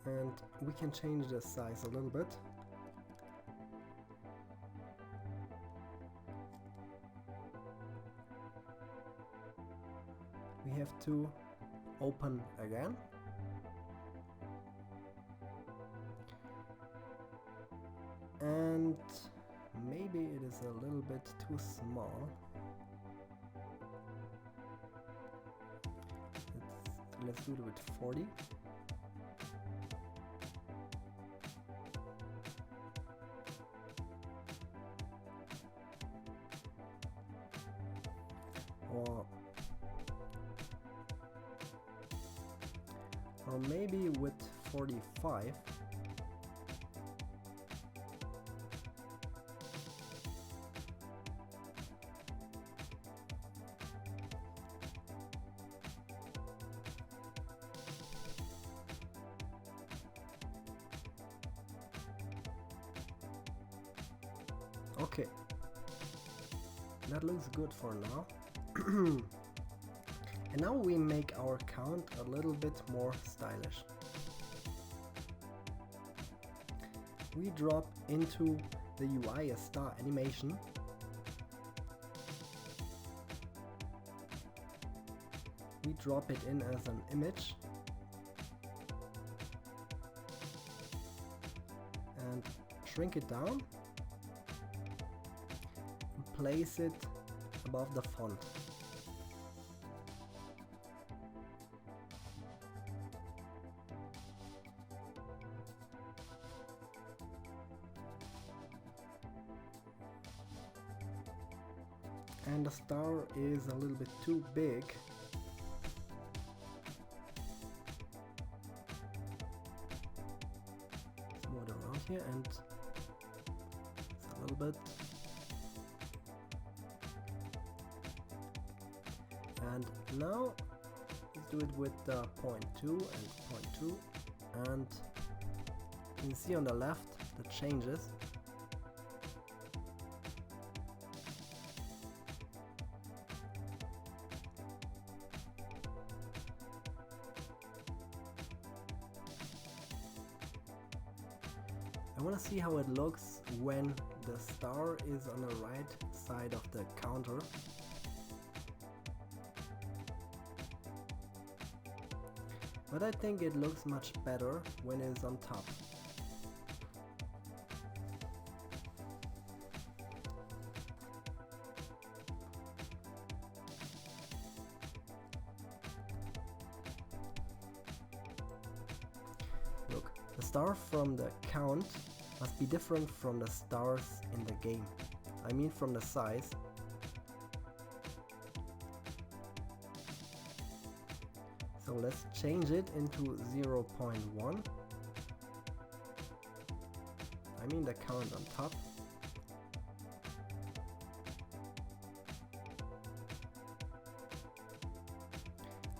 And we can change the size a little bit. We have to open again. And maybe it is a little bit too small. Let's do it with 40. Or maybe with 45. Okay, that looks good for now. And now we make our count a little bit more stylish. We drop into the UI a star animation. We drop it in as an image. And shrink it down. And place it above the font. And the star is a little bit too big. Let's move it around here and it's a little bit. And now do it with 0.2 and 0.2, and you can see on the left the changes. I want to see how it looks when the star is on the right side of the counter. But I think it looks much better when it's on top. Look, the star from the count must be different from the stars in the game. I mean from the size. So let's change it into 0.1. I mean the count on top.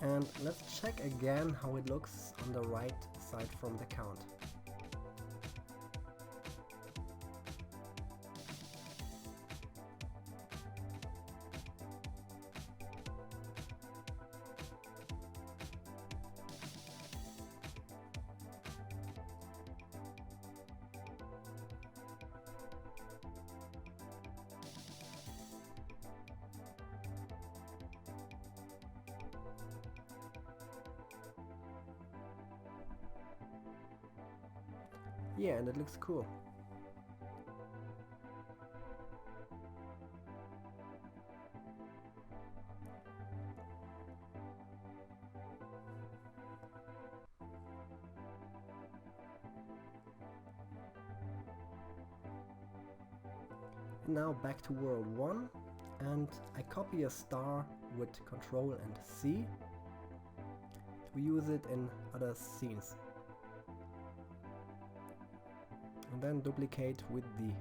And let's check again how it looks on the right side from the count. Yeah, and it looks cool. And now back to World 1, and I copy a star with Ctrl and C to use it in other scenes. And then duplicate with D.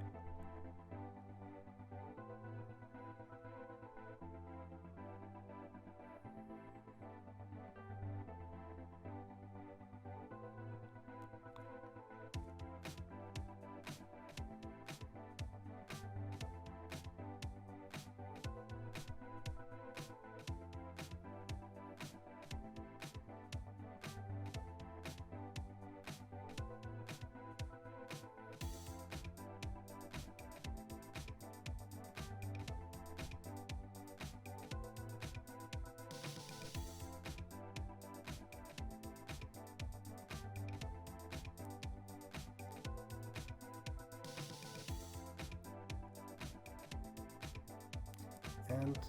And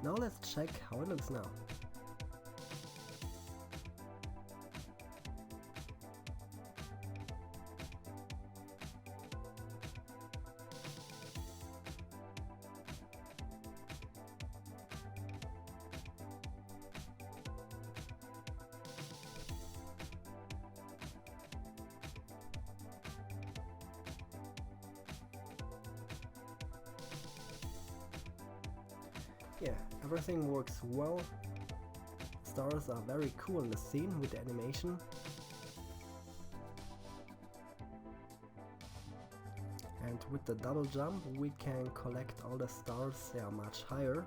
now let's check how it looks now. Yeah, everything works well. Stars are very cool in the scene with the animation. And with the double jump we can collect all the stars, they are much higher.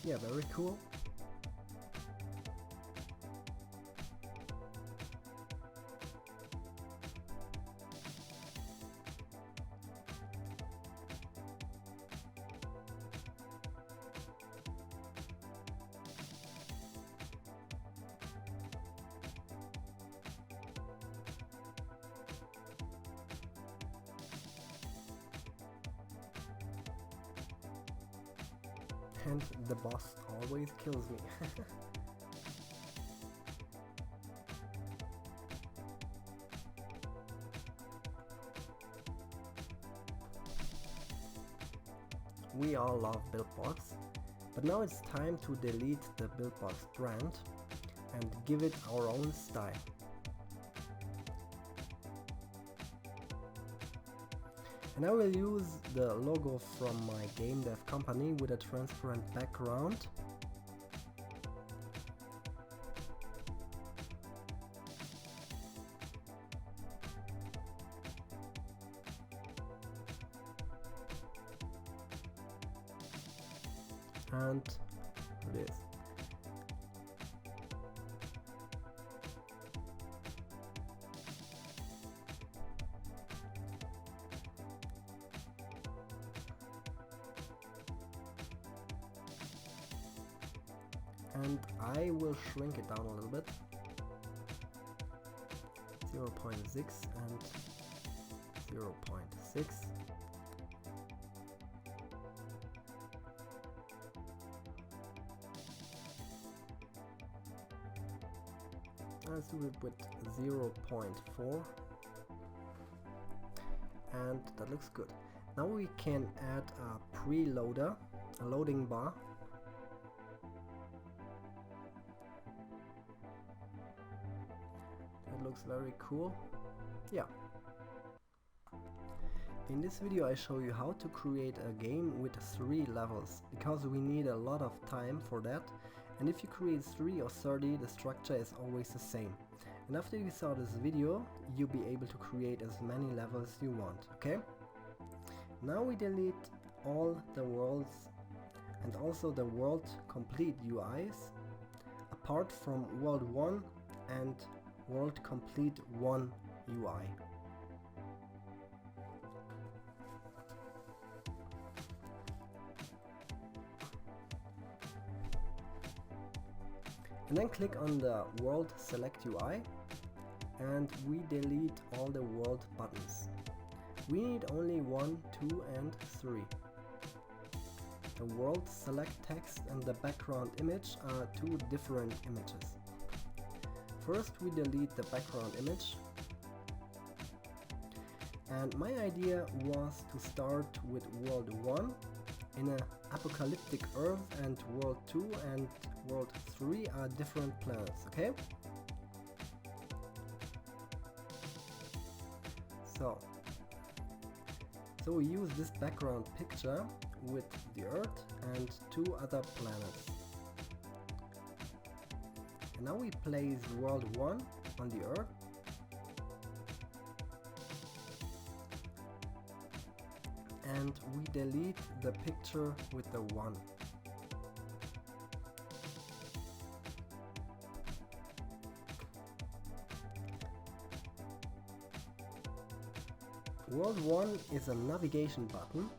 Yeah, very cool. And the boss always kills me. We all love Buildbox, But now it's time to delete the Buildbox brand and give it our own style. And I will use the logo from my game dev company with a transparent background. And it is. And I will shrink it down a little bit. 0.6 and 0.6. Let's do it with 0.4, and that looks good. Now we can add a preloader, a loading bar. That looks very cool. Yeah. In this video I show you how to create a game with 3 levels, because we need a lot of time for that. And if you create 3 or 30, the structure is always the same. And after you saw this video, you'll be able to create as many levels you want, okay? Now we delete all the worlds and also the world complete UIs, apart from world 1 and world complete 1 UI. And then click on the world select UI and we delete all the world buttons. We need only 1, 2 and 3. The world select text and the background image are 2 different images. First we delete the background image, and my idea was to start with world 1 in an apocalyptic Earth, and world 2 and world 3 are different planets, okay? So we use this background picture with the Earth and 2 other planets. And now we place world 1 on the Earth. And we delete the picture with the 1. World 1 is a navigation button,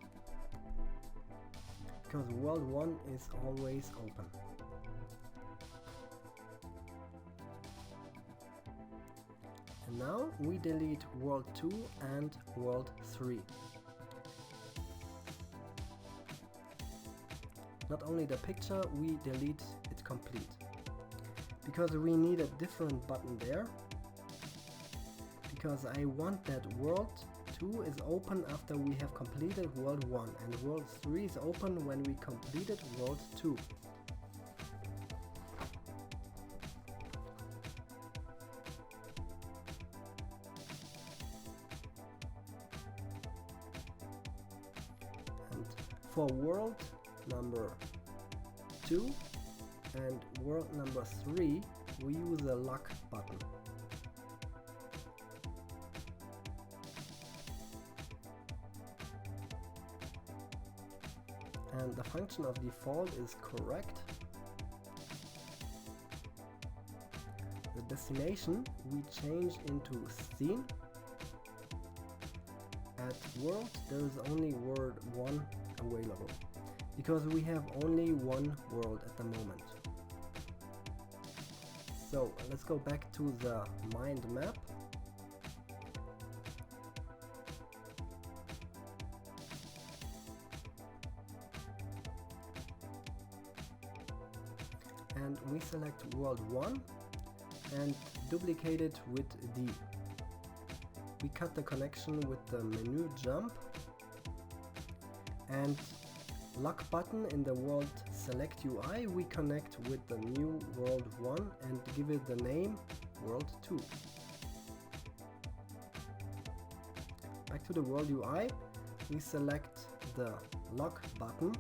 because world 1 is always open. And now we delete world 2 and world 3. Not only the picture, we delete it complete, because we need a different button there, because I want that world 2 is open after we have completed world 1 and world 3 is open when we completed world 2. And for world number 2 and world number 3 we use a lock button. And the function of default is correct. The destination we change into scene. At world there is only world 1 available, because we have only 1 world at the moment. So let's go back to the mind map. And we select world 1 and duplicate it with D. We cut the connection with the menu jump and lock button in the world select UI, we connect with the new world 1 and give it the name world 2. Back to the world UI, we select the lock button,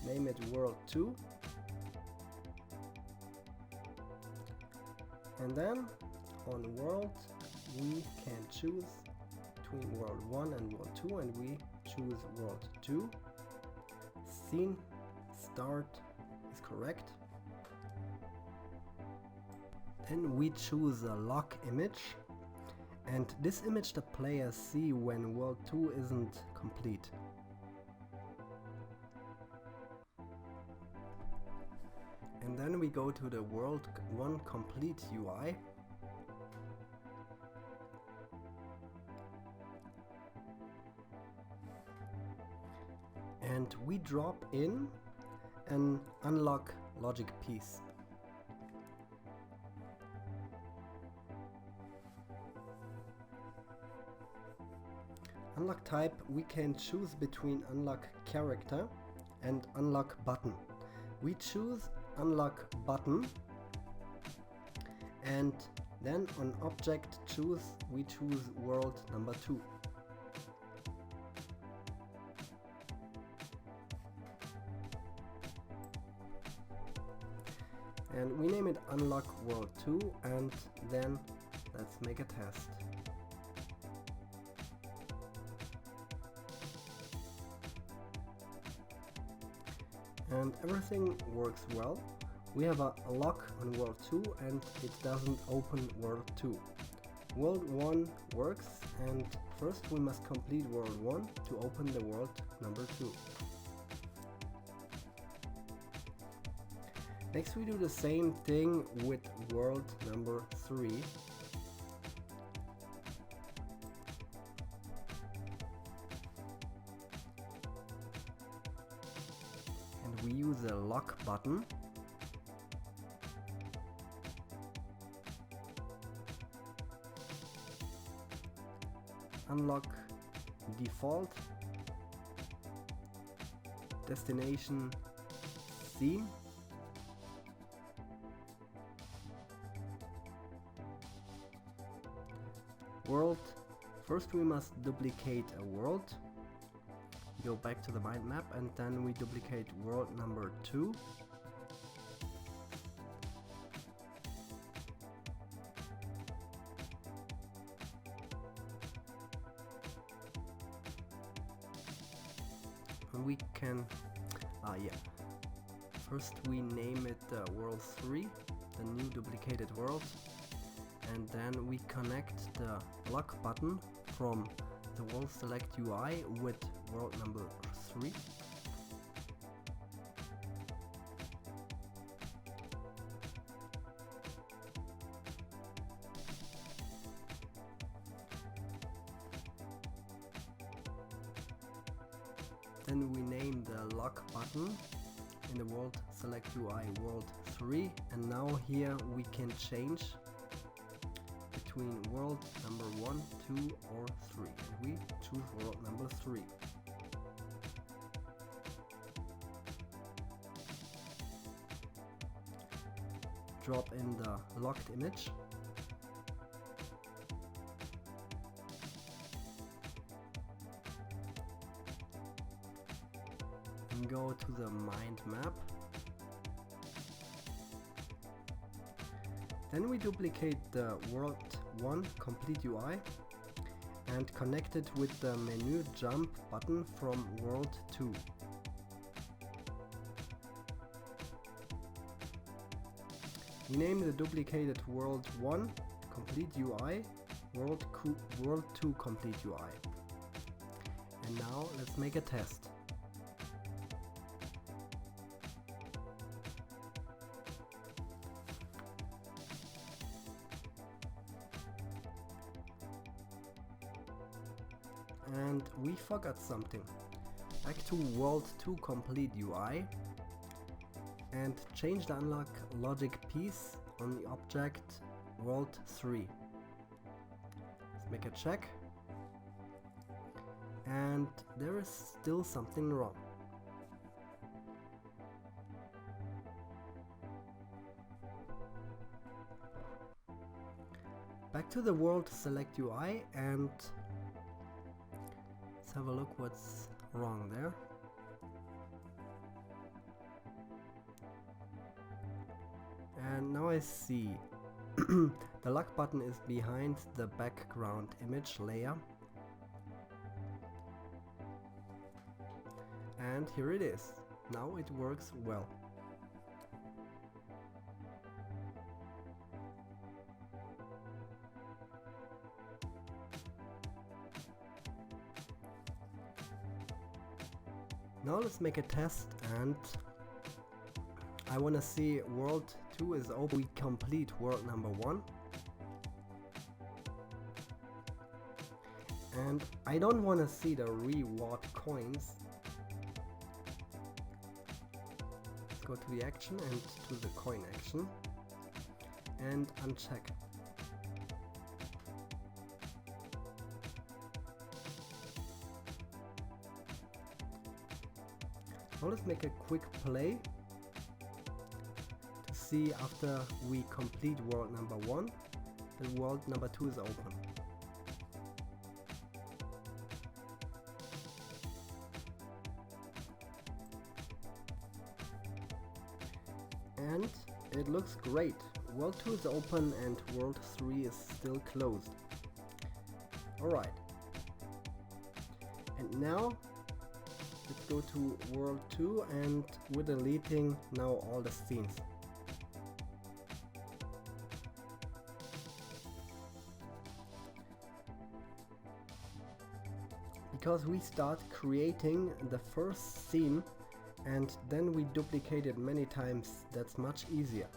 name it world 2, and then on world we can choose between world 1 and world 2, and we choose world 2. Scene start is correct. Then we choose a lock image, and this image the players see when world 2 isn't complete. And then we go to the world 1 complete UI. And we drop in an unlock logic piece. Unlock type, we can choose between unlock character and unlock button. We choose unlock button, and then on object choose, we choose world number 2. And we name it unlock world 2, and then let's make a test. And everything works well. We have a lock on world 2 and it doesn't open world 2. World 1 works, and first we must complete world 1 to open the world number 2. Next we do the same thing with world number 3. And we use a lock button. Unlock default, destination scene, world. First we must duplicate a world, go back to the mind map, and then we duplicate world number 2. And we can, first we name it world 3, the new duplicated world, and then we connect the lock button from the world select UI with world number 3. Then we name the lock button in the world select UI world 3, and now here we can change between world number 1, 2 or 3. We choose world number 3. Drop in the locked image. And go to the mind map. Then we duplicate the world 1 complete UI and connect it with the menu jump button from world 2. We name the duplicated world 1 complete UI world 2 complete UI. And now let's make a test. And we forgot something. Back to world 2 complete UI and change the unlock logic piece on the object world 3. Let's make a check. And there is still something wrong. Back to the world, select UI, and let's have a look what's wrong there. And now I see the lock button is behind the background image layer. And here it is. Now it works well. Now let's make a test, and I want to see world 2 is open. We complete world number 1. And I don't want to see the reward coins. Let's go to the action and to the coin action and uncheck. Now let's make a quick play to see after we complete world number 1 that world number 2 is open. And it looks great. World 2 is open and world 3 is still closed. Alright. And now let's go to world 2 and we're deleting now all the scenes. Because we start creating the first scene and then we duplicate it many times, that's much easier.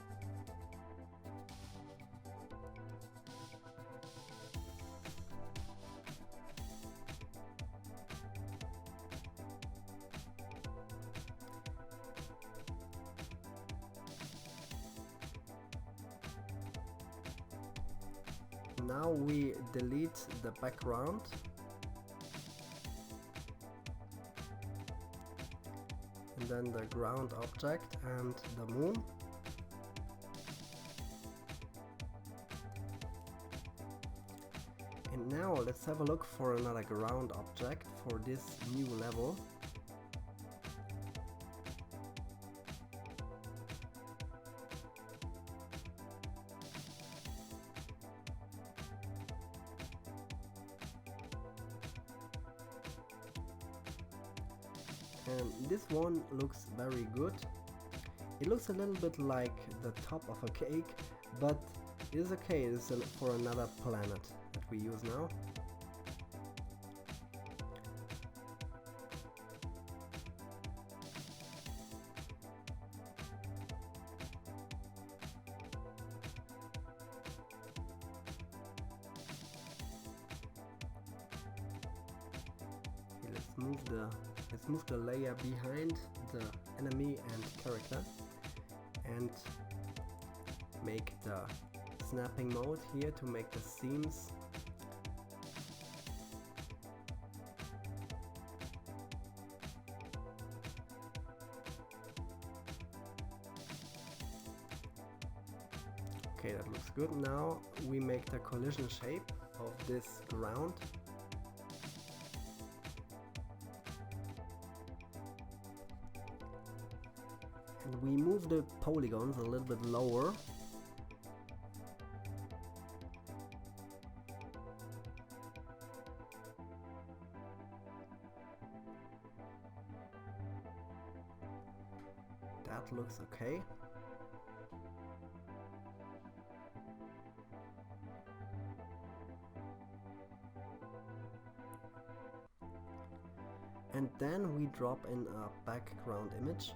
Now we delete the background and then the ground object and the moon. And now let's have a look for another ground object for this new level. And this one looks very good. It looks a little bit like the top of a cake, but it is okay. It is for another planet that we use now. Okay, let's move the layer behind the enemy and character and make the snapping mode here to make the seams. Okay, that looks good. Now we make the collision shape of this ground. And we move the polygons a little bit lower. That looks okay. And then we drop in a background image.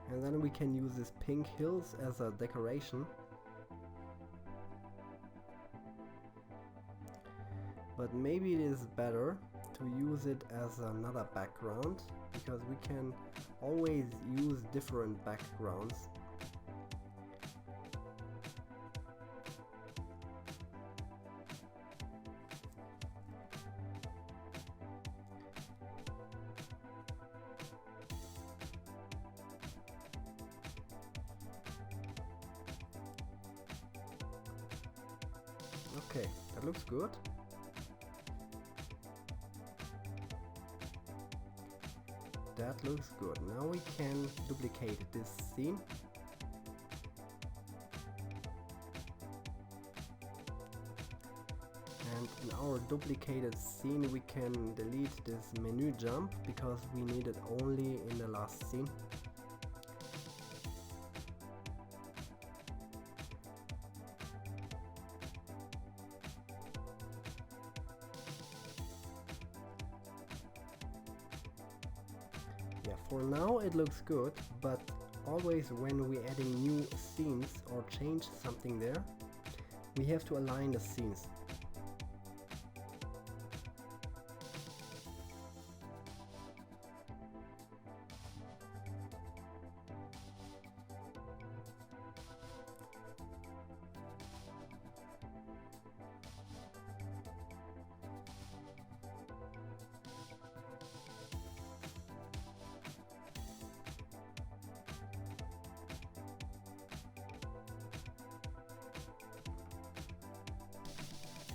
And then we can use these pink hills as a decoration. But maybe it is better to use it as another background, because we can always use different backgrounds. Okay, that looks good. That looks good. Now we can duplicate this scene. And in our duplicated scene we can delete this menu jump because we need it only in the last scene. Yeah, for now it looks good, but always when we're adding new scenes or change something there, we have to align the scenes.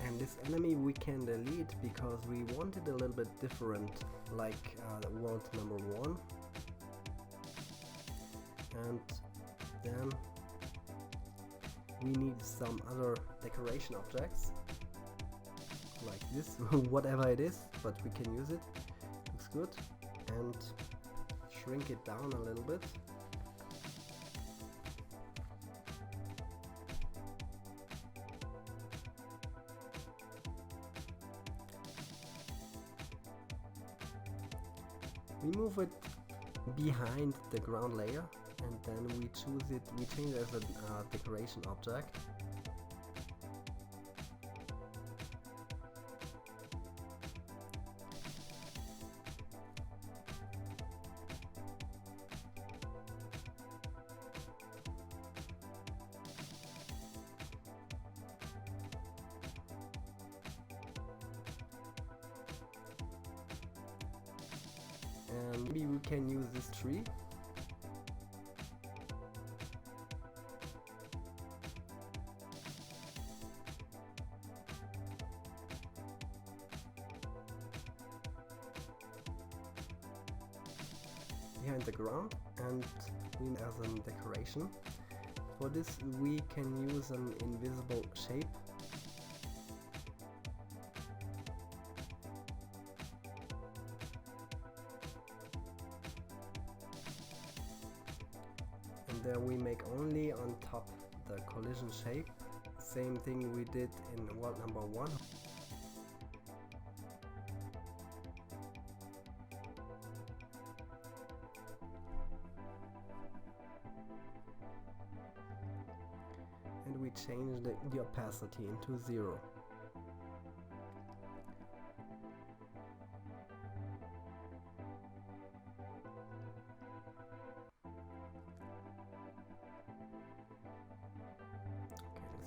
And this enemy we can delete because we want it a little bit different, like the world number 1. And then we need some other decoration objects, like this, whatever it is, but we can use it. Looks good. And shrink it down a little bit. We move it behind the ground layer, and then we choose it, we change it as a decoration object. And maybe we can use this tree. Behind the ground, and we as a decoration. For this we can use an invisible shape. And there we make only on top the collision shape. Same thing we did in world number 1. And we change the opacity into 0.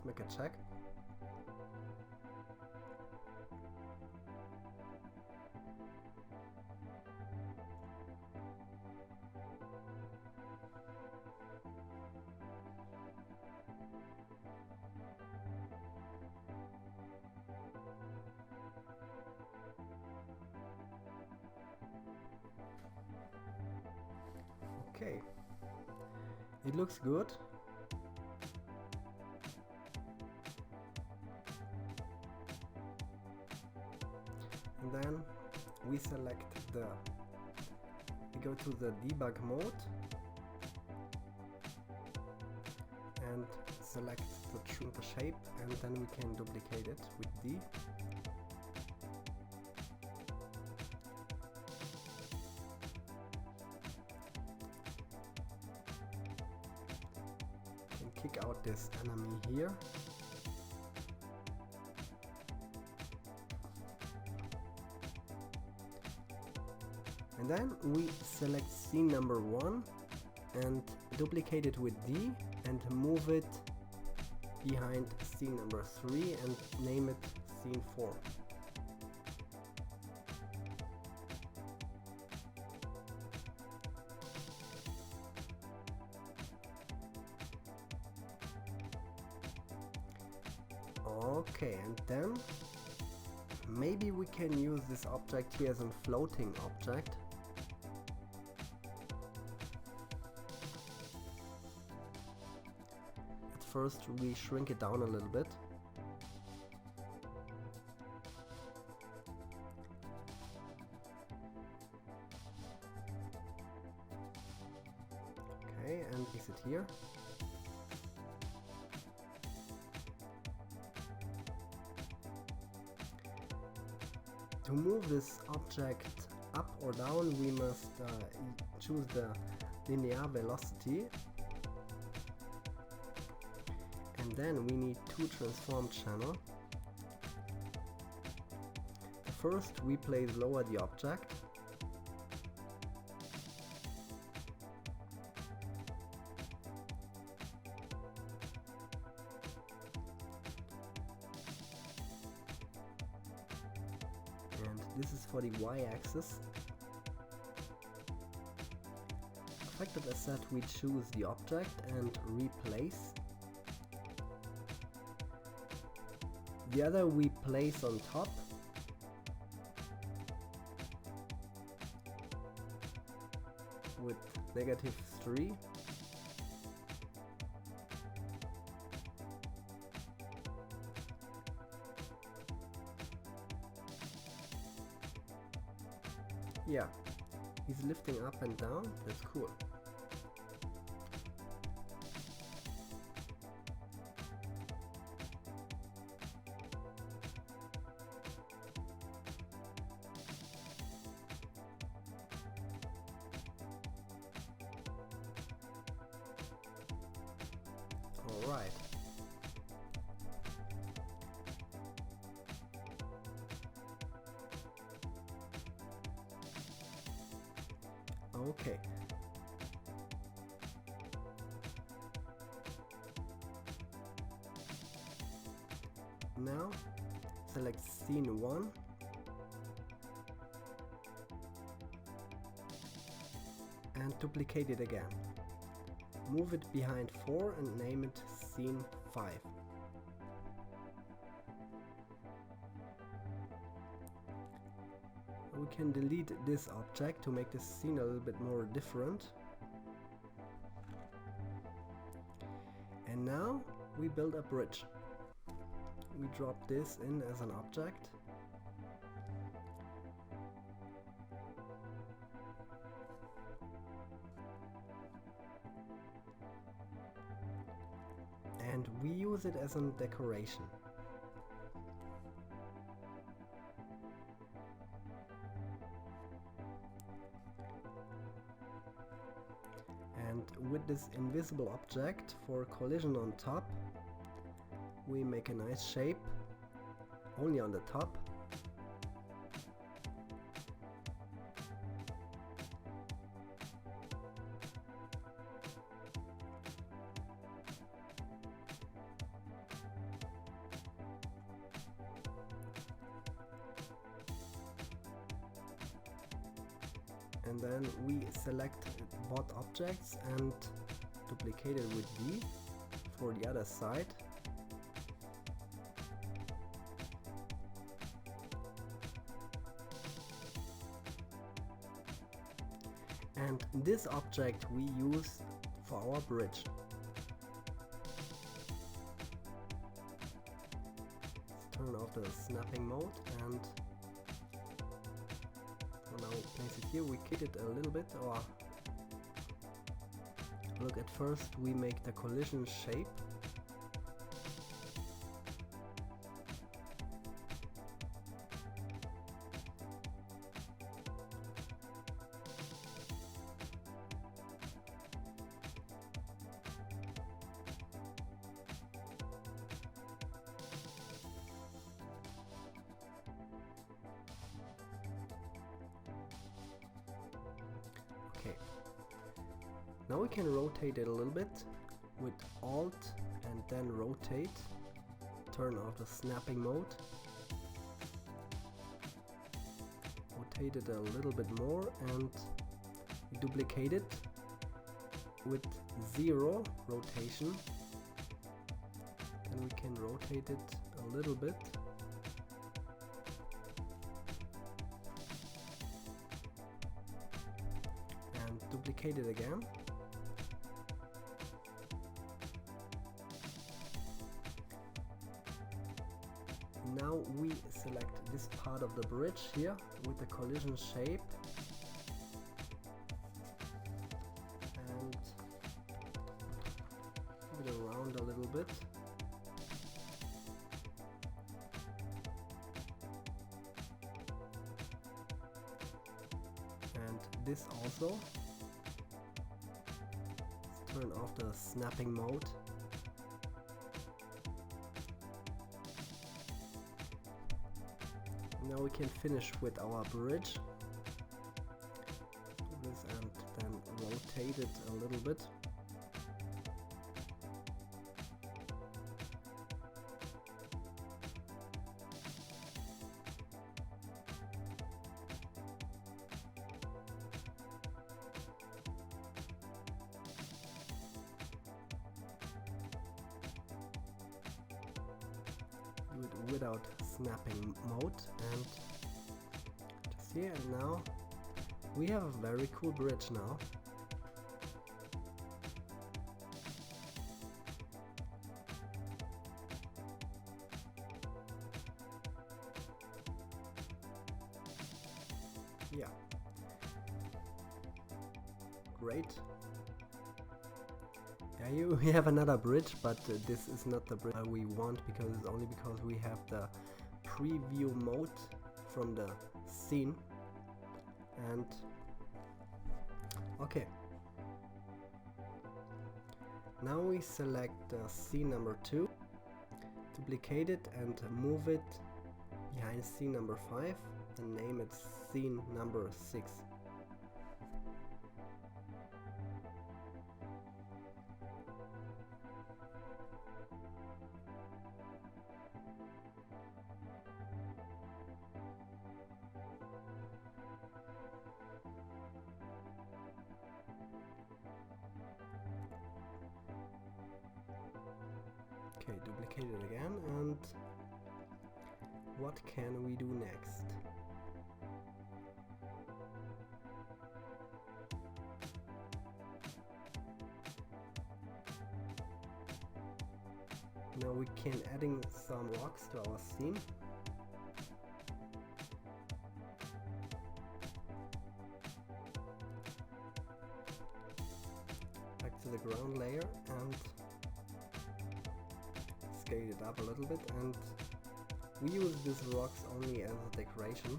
Make a check. Okay, it looks good. And then we select we go to the debug mode and select the shape, and then we can duplicate it with D. Can kick out this enemy here. And then we select scene number 1 and duplicate it with D and move it behind scene number 3 and name it scene 4. Okay, and then maybe we can use this object here as a floating object. At first we shrink it down a little bit. Okay, and place it here. To move this object up or down, we must choose the linear velocity, and then we need two transform channels. First we place lower the object, and this is for the y-axis. Effective asset, we choose the object and replace. The other we place on top. With -3. Yeah, he's lifting up and down, that's cool. Alright. Okay. Now select scene 1. And duplicate it again. Move it behind 4 and name it scene 5. We can delete this object to make this scene a little bit more different. And now we build a bridge. We drop this in as an object. And we use it as a decoration. And with this invisible object for collision on top, we make a nice shape only on the top. And then we select bot objects and duplicate it with D for the other side. And this object we use for our bridge. Let's turn off the snapping mode and now place it here. We kit it a little bit, or look, at first we make the collision shape. Okay, now we can rotate it a little bit with Alt and then rotate, turn off the snapping mode, rotate it a little bit more and duplicate it with 0 rotation, Then we can rotate it a little bit. And duplicate it again. Now we select this part of the bridge here with the collision shape and move it around a little bit. And this also. Let's turn off the snapping mode. Now we can finish with our bridge. Do this and then rotate it a little bit. Do it without snapping mode, and just here, and now we have a very cool bridge now. Yeah, great. Yeah, here we have another bridge, but this is not the bridge we want, because it's only because we have the preview mode from the scene. And okay, now we select scene number 2, duplicate it and move it behind scene number 5 and name it scene number 6. Okay, duplicate it again, and what can we do next? Now we can adding some rocks to our scene. Back to the ground layer and scale it up a little bit, and we use these rocks only as a decoration.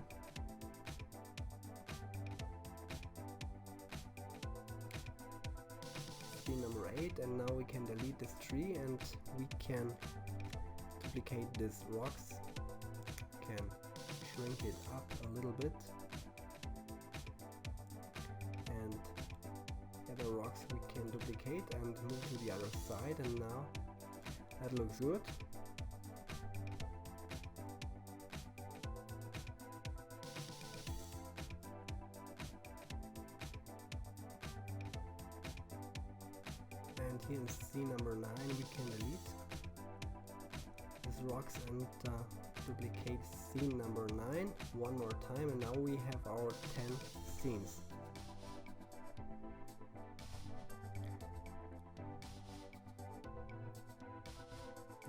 Scene number 8, and now we can delete this tree and we can duplicate these rocks, can shrink it up a little bit, and the other rocks we can duplicate and move to the other side, and now that looks good. And here in scene number 9 we can delete these rocks and duplicate scene number 9 one more time, and now we have our 10 scenes.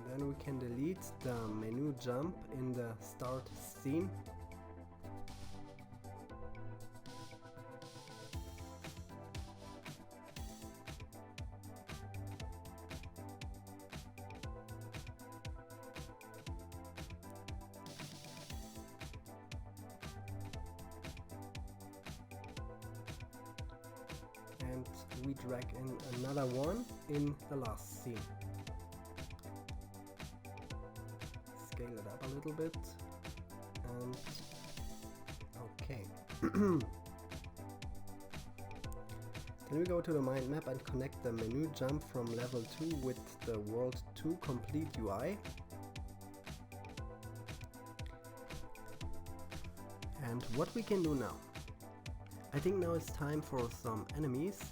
Then we can delete the menu jump in the start scene. And we drag in another one in the last scene. Scale it up a little bit, and okay. Then we go to the mind map and connect the menu jump from level 2 with the world 2 complete UI. And what we can do now, I think now it's time for some enemies.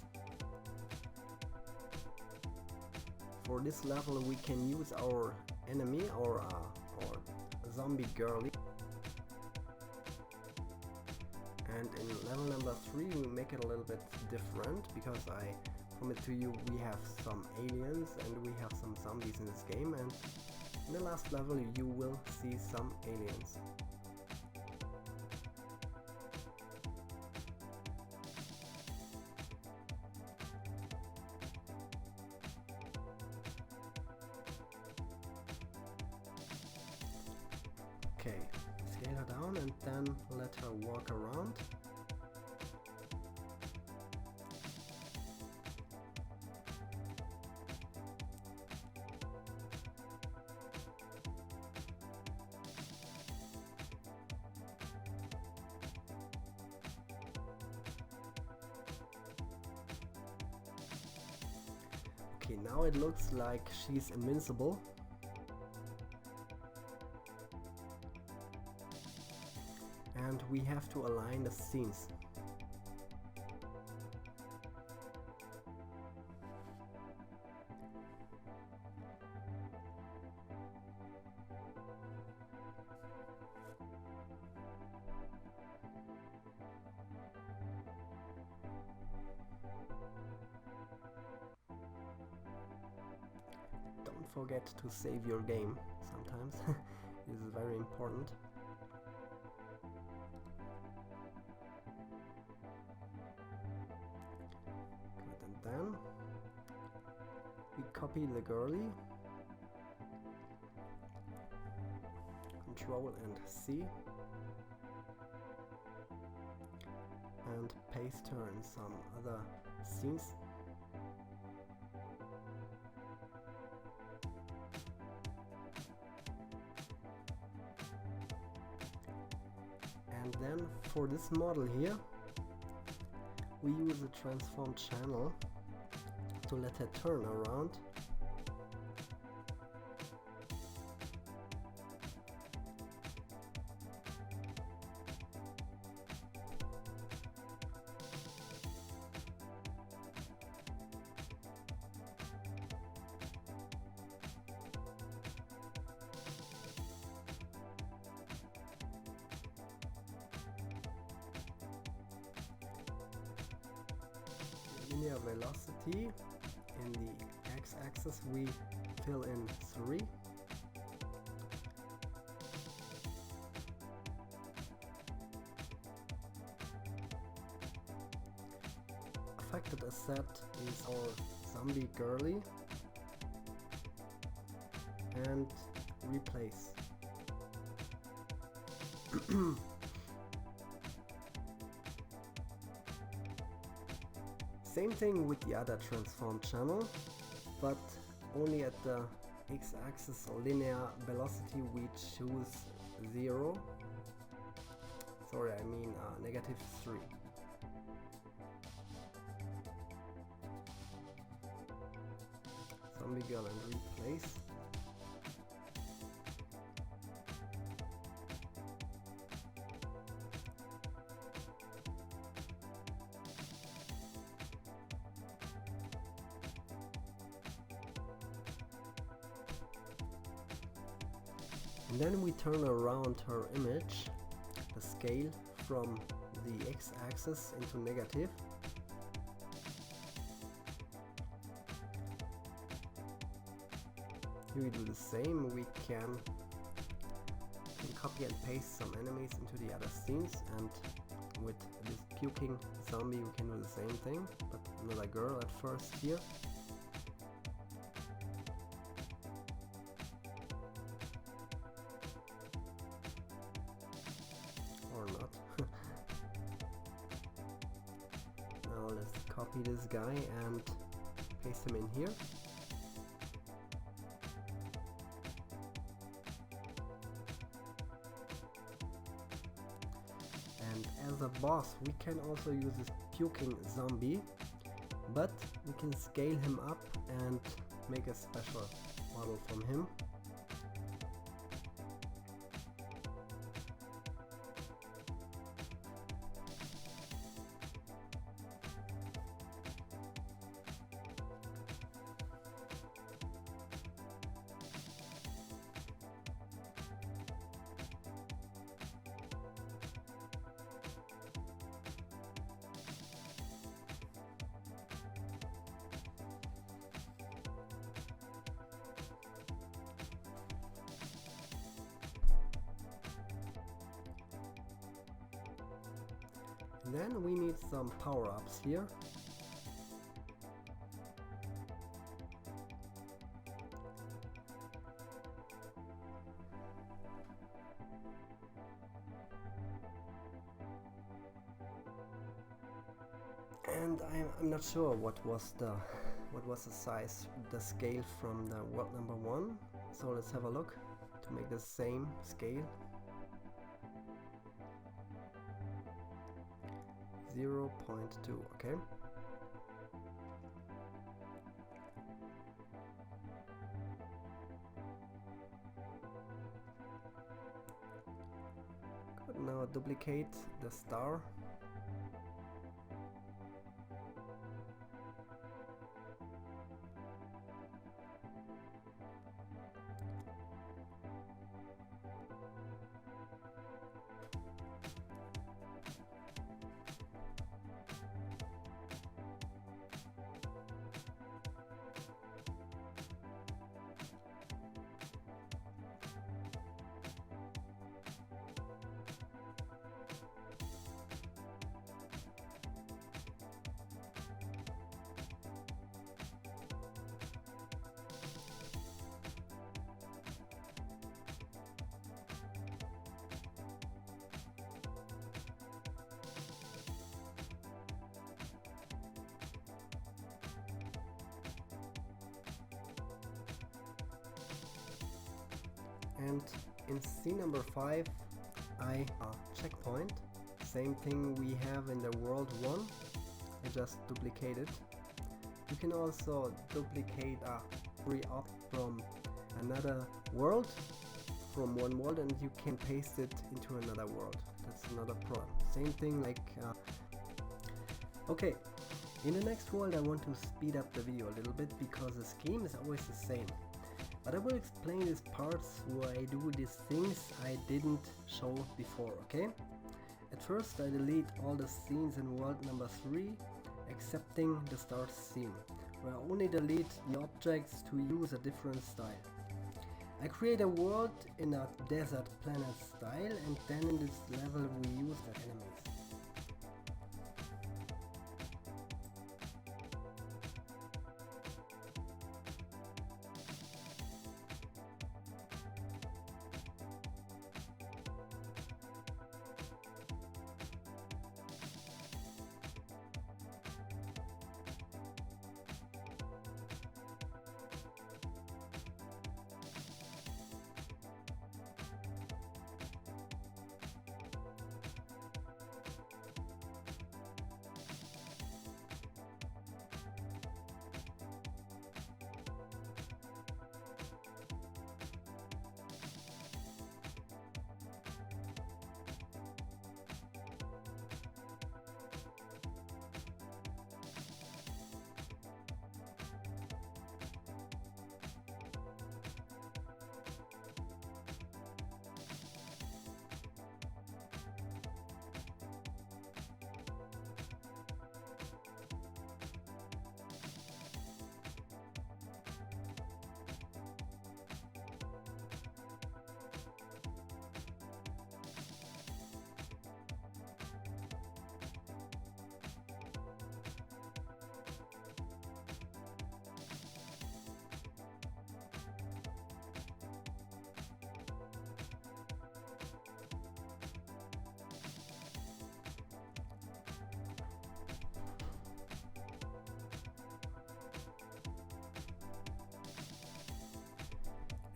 For this level we can use our enemy or a zombie girly. And in level number 3 we make it a little bit different, because I promised to you we have some aliens and we have some zombies in this game, and in the last level you will see some aliens. Okay, scale her down and then let her walk around. Okay, now it looks like she's invincible. And we have to align the scenes. Don't forget to save your game sometimes. This is very important. Good, and then we copy the girly. Control and C. And paste her in some other scenes. And then for this model here, we use a transform channel to let her turn around. Linear velocity in the x-axis we fill in 3. Affected asset is our zombie girly, and replace. Same thing with the other transform channel, but only at the x-axis or linear velocity we choose 0. Sorry, I mean -3. Zombie girl and replace. And then we turn around her image, the scale from the x-axis into negative. Here we do the same. We can copy and paste some enemies into the other scenes, and with this puking zombie we can do the same thing, but another girl at first here. Or not. Now let's copy this guy and paste him in here. And as a boss we can also use this puking zombie, but we can scale him up and make a special model from him. Then we need some power-ups here. And I'm not sure what was the size, the scale from the world number 1. So let's have a look to make the same scale. 0.2, okay. Good, now duplicate the star. And in scene number 5, checkpoint. Same thing we have in the world 1. I just duplicate it. You can also duplicate a re-up from another world, from one world, and you can paste it into another world. That's another problem. Same thing like okay, in the next world I want to speed up the video a little bit because the scheme is always the same. But I will explain these parts where I do these things I didn't show before, okay? At first I delete all the scenes in world number 3, excepting the start scene, where I only delete the objects to use a different style. I create a world in a desert planet style, and then in this level we use the enemies.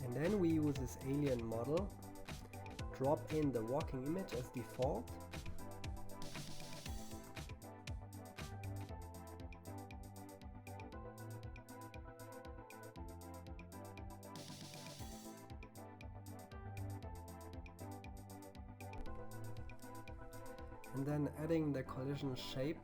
And then we use this alien model, drop in the walking image as default, and then adding the collision shape.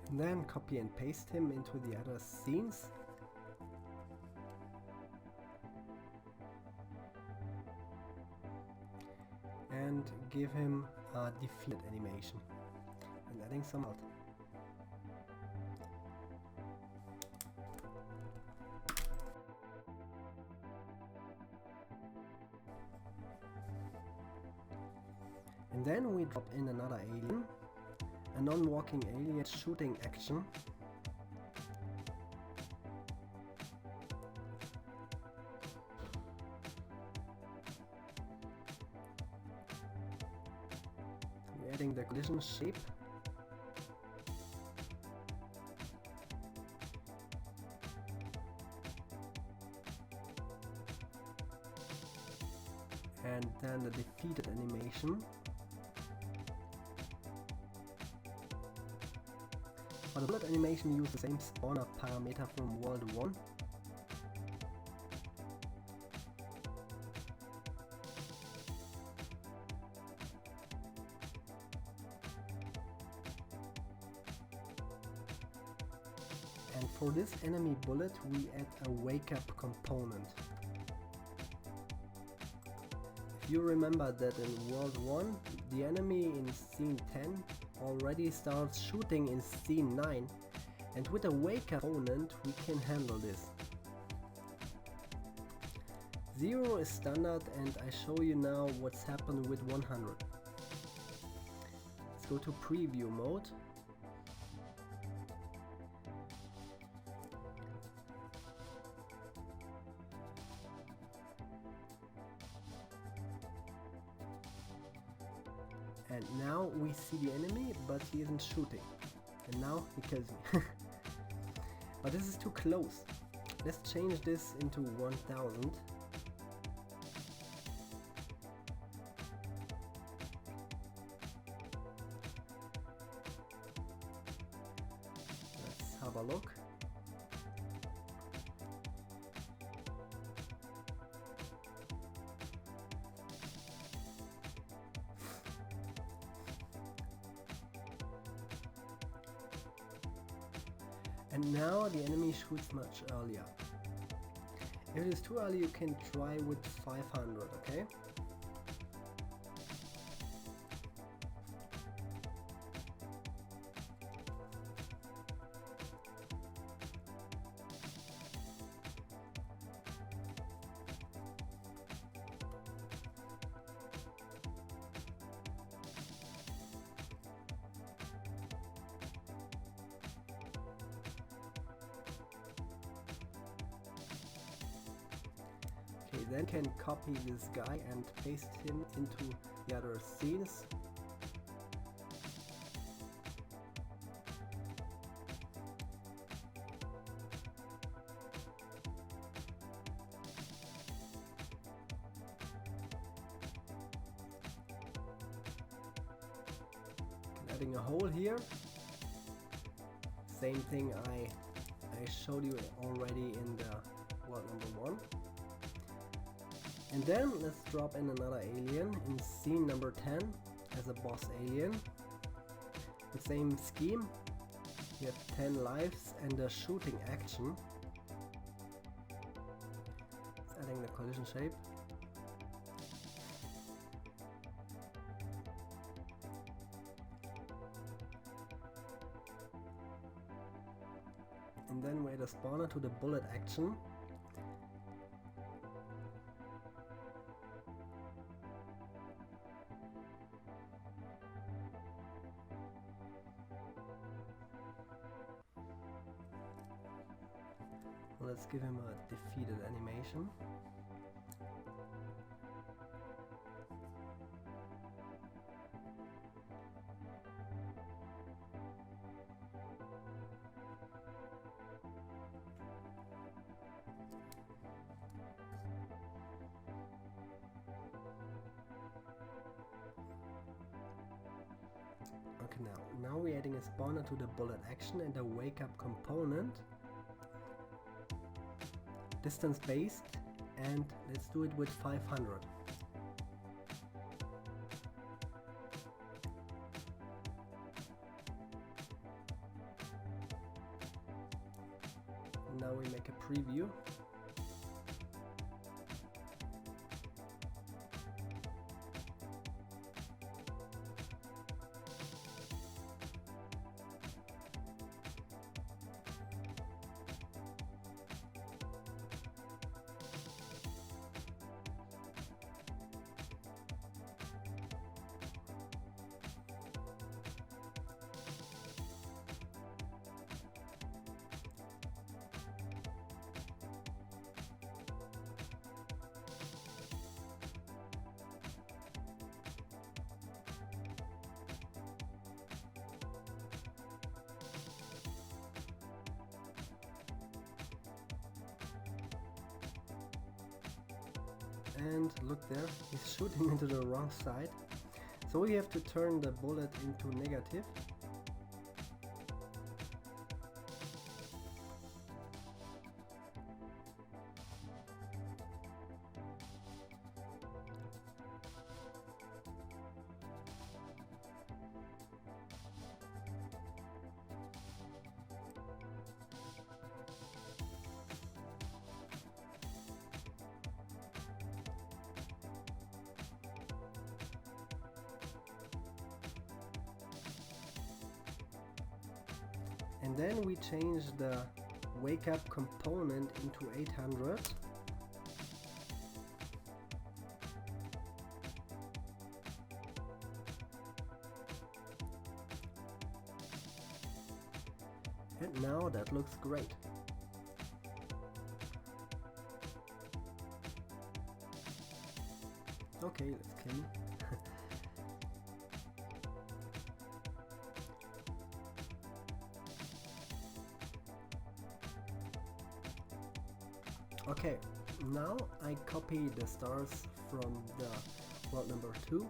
And then copy and paste him into the other scenes. And and give him a defeat animation and adding some art. And then we drop in another alien, a non-walking alien shooting action. We're adding the collision shape. And then the defeated animation. For the bullet animation, use the same spawner parameter from World 1. And for this enemy bullet, we add a wake up component. If you remember that in World 1, the enemy in scene 10 already starts shooting in scene 9, and with a wake up component we can handle this. 0 is standard, and I show you now what's happened with 100. Let's go to preview mode. And now we see the enemy, but he isn't shooting. And now he kills me. But this is too close. Let's change this into 1000. Let's have a look. And now the enemy shoots much earlier. If it is too early, you can try with 500, okay? Okay, then can copy this guy and paste him into the other scenes. Adding a hole here. Same thing I showed you already in the world number 1. And then let's drop in another alien in scene number 10 as a boss alien. The same scheme. You have 10 lives and a shooting action. It's adding the collision shape. And then we add a spawner to the bullet action. Let's give him a defeated animation. Okay, now we're adding a spawner to the bullet action and a wake up component. Distance based, and let's do it with 500. Now we make a preview. and look there, he's shooting into the wrong side. So we have to turn the bullet into negative. And then we change the wake up component into 800. And now that looks great. Okay, let's kill him. Okay, now I copy the stars from the world number 2.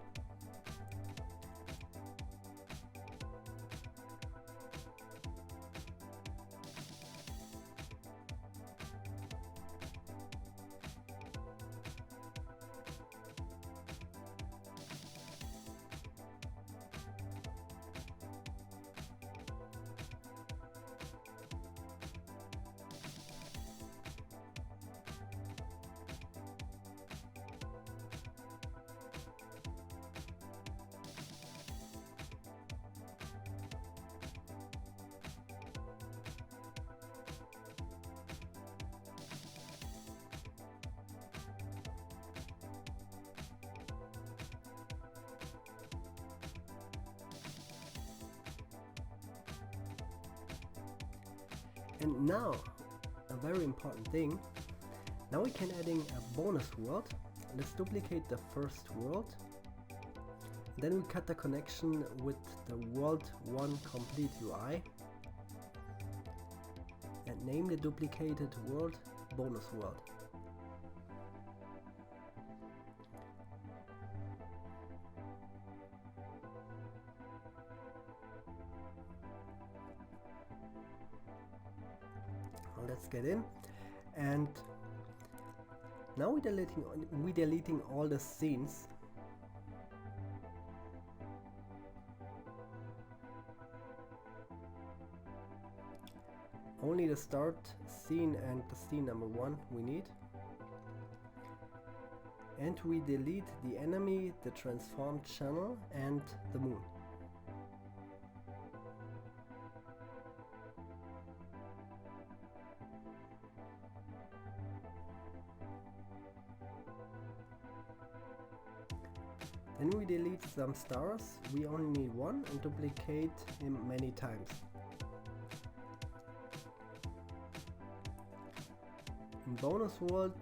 And now, a very important thing, now we can add in a bonus world. Let's duplicate the first world. Then we cut the connection with the world 1 complete UI and name the duplicated world bonus world. Let's get in, and now we're deleting all the scenes. Only the start scene and the scene number 1 we need. And we delete the enemy, the transformed channel and the moon. Then we delete some stars, we only need 1, and duplicate him many times. In bonus world,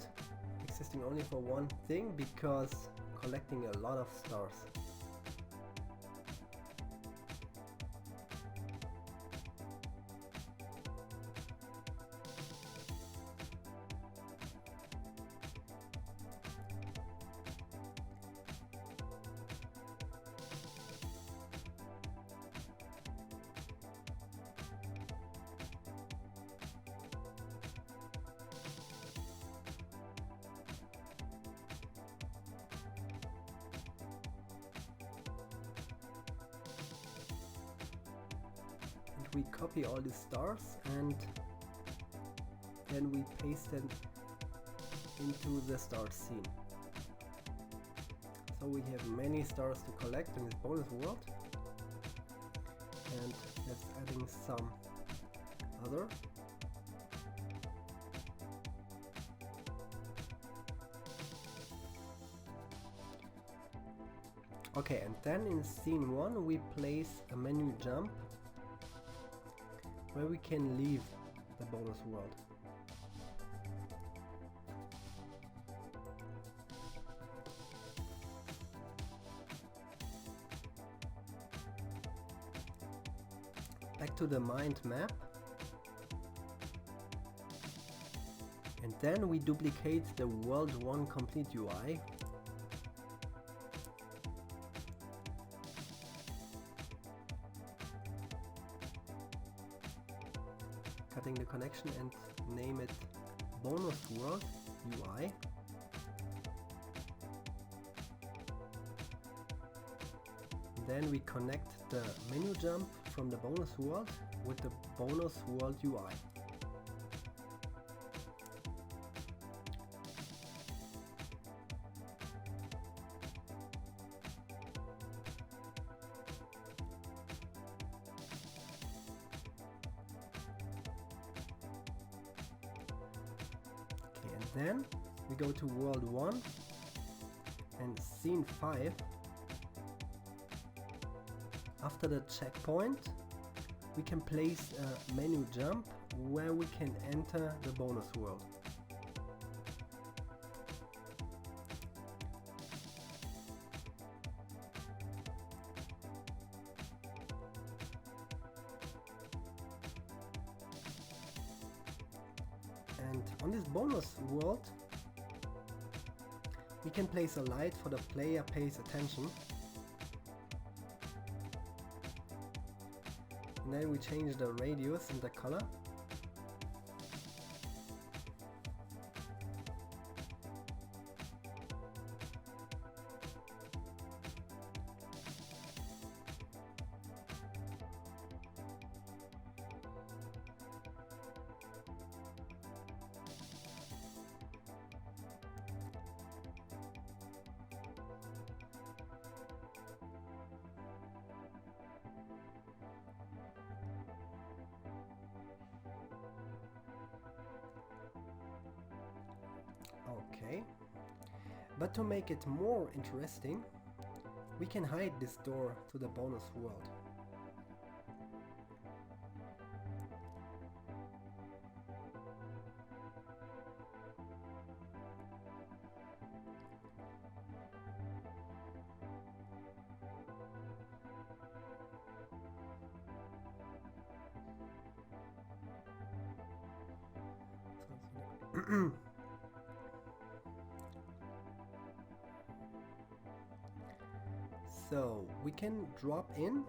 existing only for one thing because collecting a lot of stars. We copy all the stars and then we paste them into the start scene. So we have many stars to collect in this bonus world, and let's adding some other. Okay, and then in scene 1 we place a menu jump where we can leave the bonus world. Back to the mind map, and Then we duplicate the World 1 complete UI. Cutting the connection and name it Bonus World UI. Then we connect the menu jump from the bonus world with the bonus world UI. Okay, and then we go to world 1 and scene 5. After the checkpoint, we can place a menu jump where we can enter the bonus world. And on this bonus world, we can place a light for the player pays attention. And then we change the radius and the color. Okay, but to make it more interesting, we can hide this door to the bonus world. So we can drop in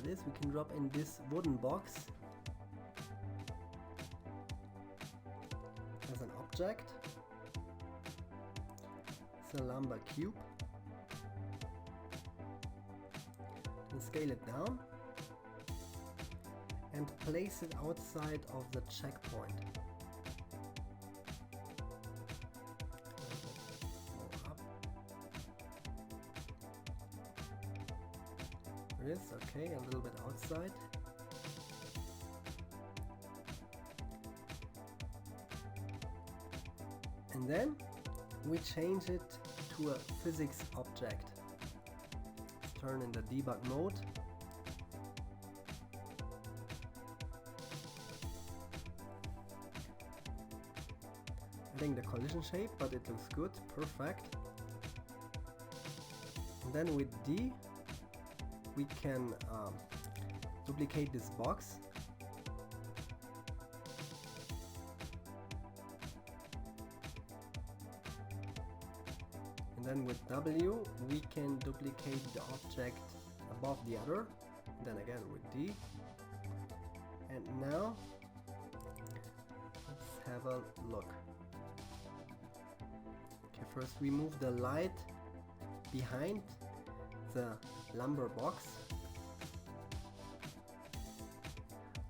this. We can drop in this wooden box as an object. It's a lumber cube. And scale it down and place it outside of the checkpoint. Yes, okay, a little bit outside. And then we change it to a physics object. Let's turn in the debug mode. Adding the collision shape, but it looks good, perfect. And then with D, we can duplicate this box. And then with W, we can duplicate the object above the other. Then again with D. And now, let's have a look. Okay, first we move the light behind the lumber box,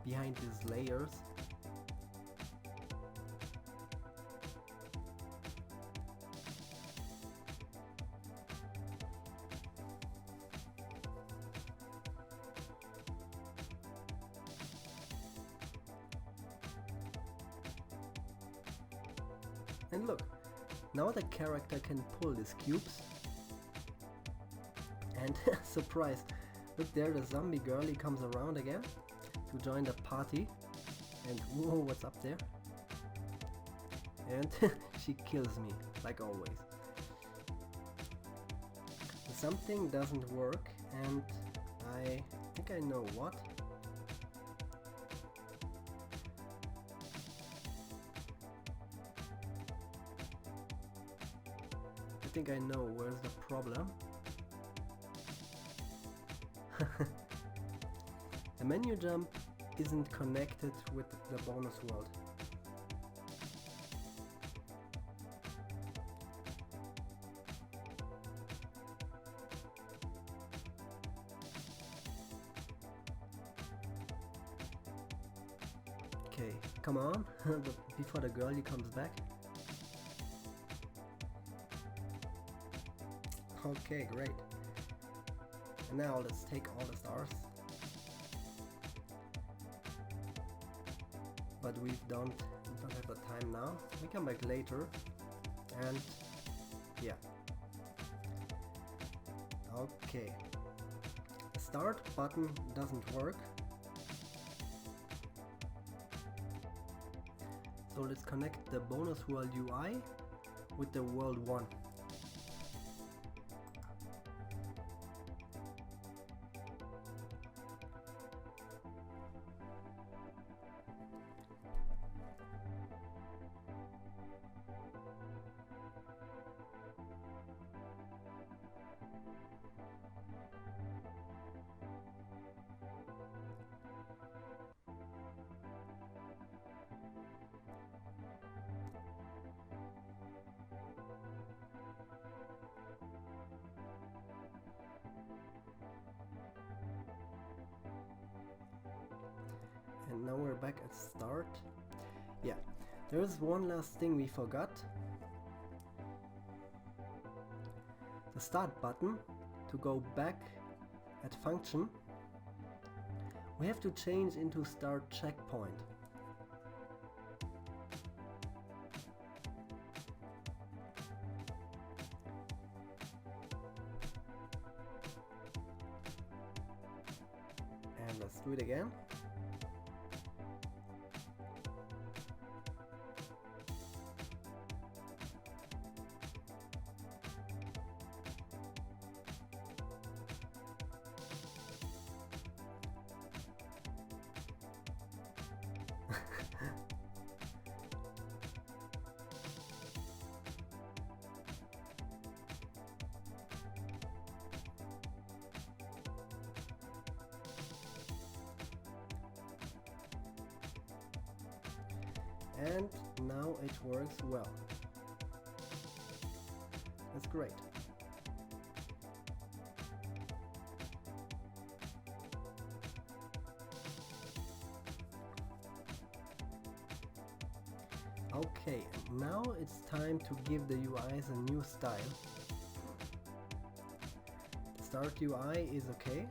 behind these layers. And look, now the character can pull these cubes. And surprise, look there, the zombie girlie comes around again to join the party. And whoa, what's up there? And she kills me, like always. Something doesn't work, and I think I know what. think I know where's the problem. The menu jump isn't connected with the bonus world. Okay, come on, before the girlie comes back. Okay, great. And now let's take all the stars. But we don't have the time now. We come back later. And yeah. Okay. The start button doesn't work. So let's connect the bonus world UI with the world 1. And now we're back at start. Yeah, there's one last thing we forgot. The start button, to go back at function, we have to change into start checkpoint. And let's do it again. And now it works well. That's great. Okay, now it's time to give the UIs a new style. Start UI is okay.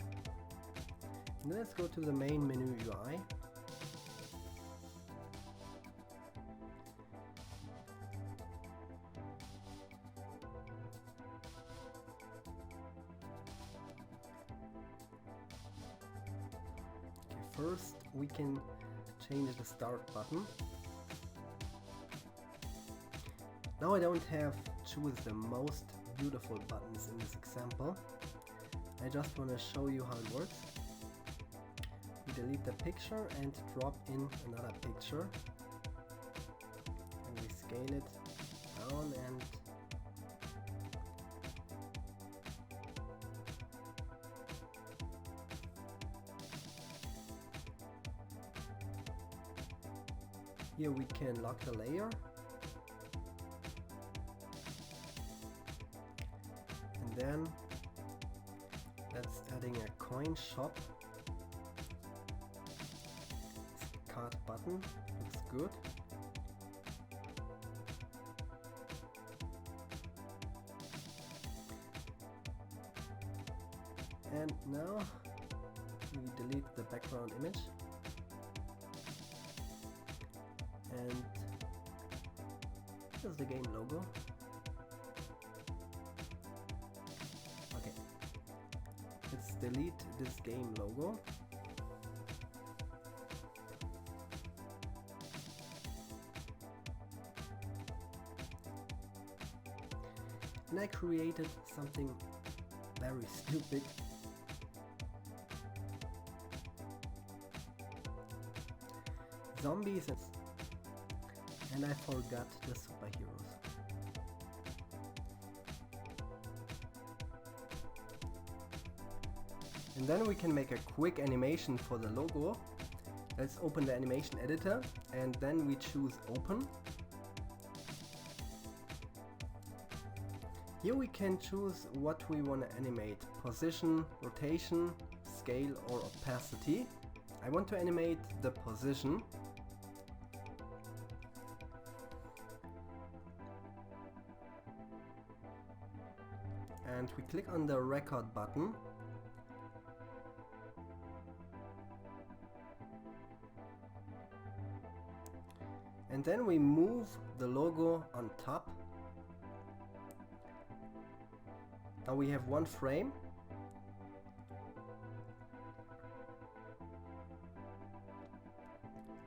And let's go to the main menu UI. First, we can change the start button. Now I don't have choose the most beautiful buttons in this example. I just want to show you how it works. We delete the picture and drop in another picture. And we scale it down and here we can lock the layer. And then that's adding a coin shop. Card button looks good. And now we delete the background image. And here's the game logo. Okay, let's delete this game logo. And I created something very stupid. Zombies, and I forgot the superheroes. And then we can make a quick animation for the logo. Let's open the animation editor and then we choose open. Here we can choose what we want to animate: position, rotation, scale or opacity. I want to animate the position. And we click on the record button. And then we move the logo on top. Now we have one frame.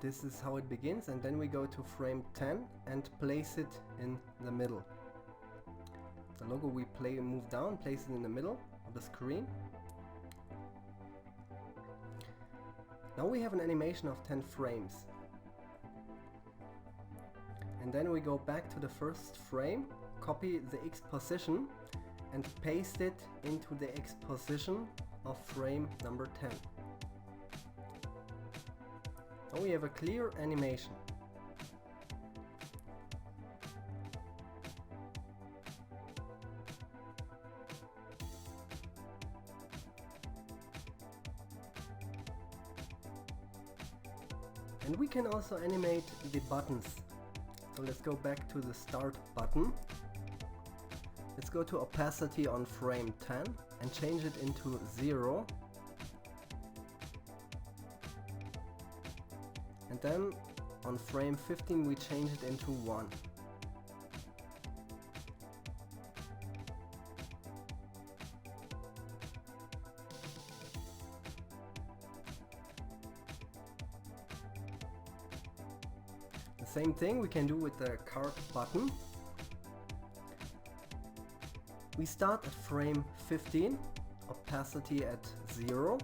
This is how it begins, and then we go to frame 10 and place it in the middle. The logo we move down, place it in the middle of the screen. Now we have an animation of 10 frames. And then we go back to the first frame, copy the X position and paste it into the X position of frame number 10. Now we have a clear animation. And we can also animate the buttons. So let's go back to the start button. Let's go to opacity on frame 10 and change it into 0. And then on frame 15 we change it into 1. The same thing we can do with the card button. We start at frame 15, opacity at 0.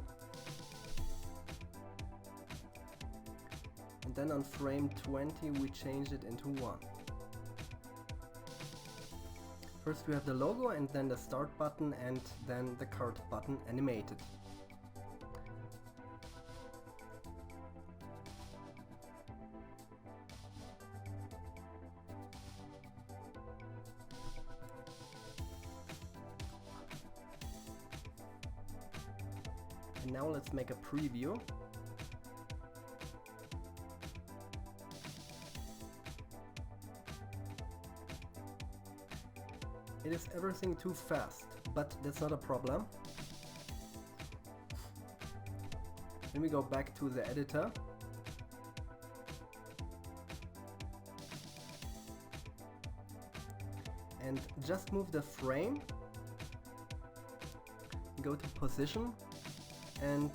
And then on frame 20 we change it into 1. First we have the logo and then the start button and then the card button animated. And now let's make a preview. It is everything too fast, but that's not a problem. Then we go back to the editor. And just move the frame. Go to position. And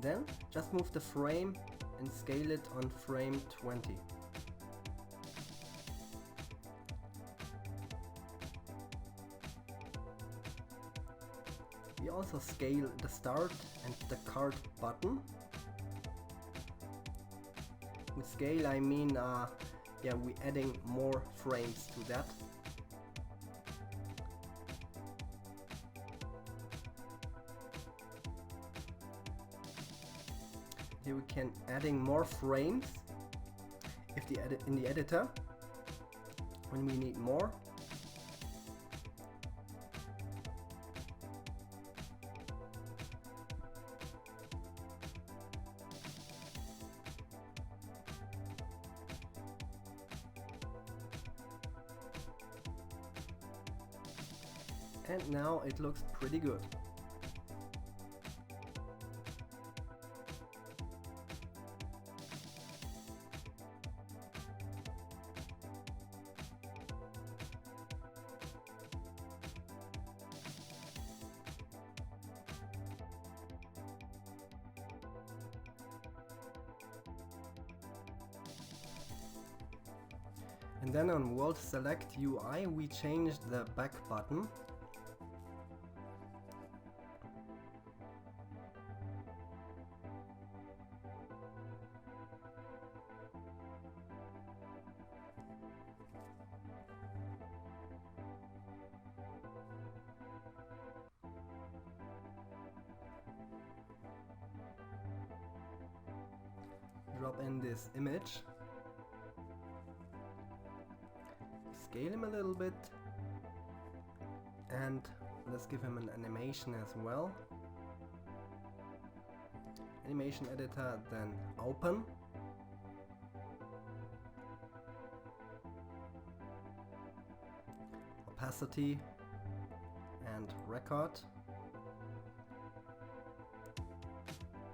then just move the frame and scale it on frame 20. We also scale the start and the card button. With scale I mean we're adding more frames to that. Here we can adding more frames if in the editor when we need more. And now it looks pretty good. And then on World Select UI we changed the back button. in this image. Scale him a little bit, and let's give him an animation as well. Animation editor, then open. Opacity and record.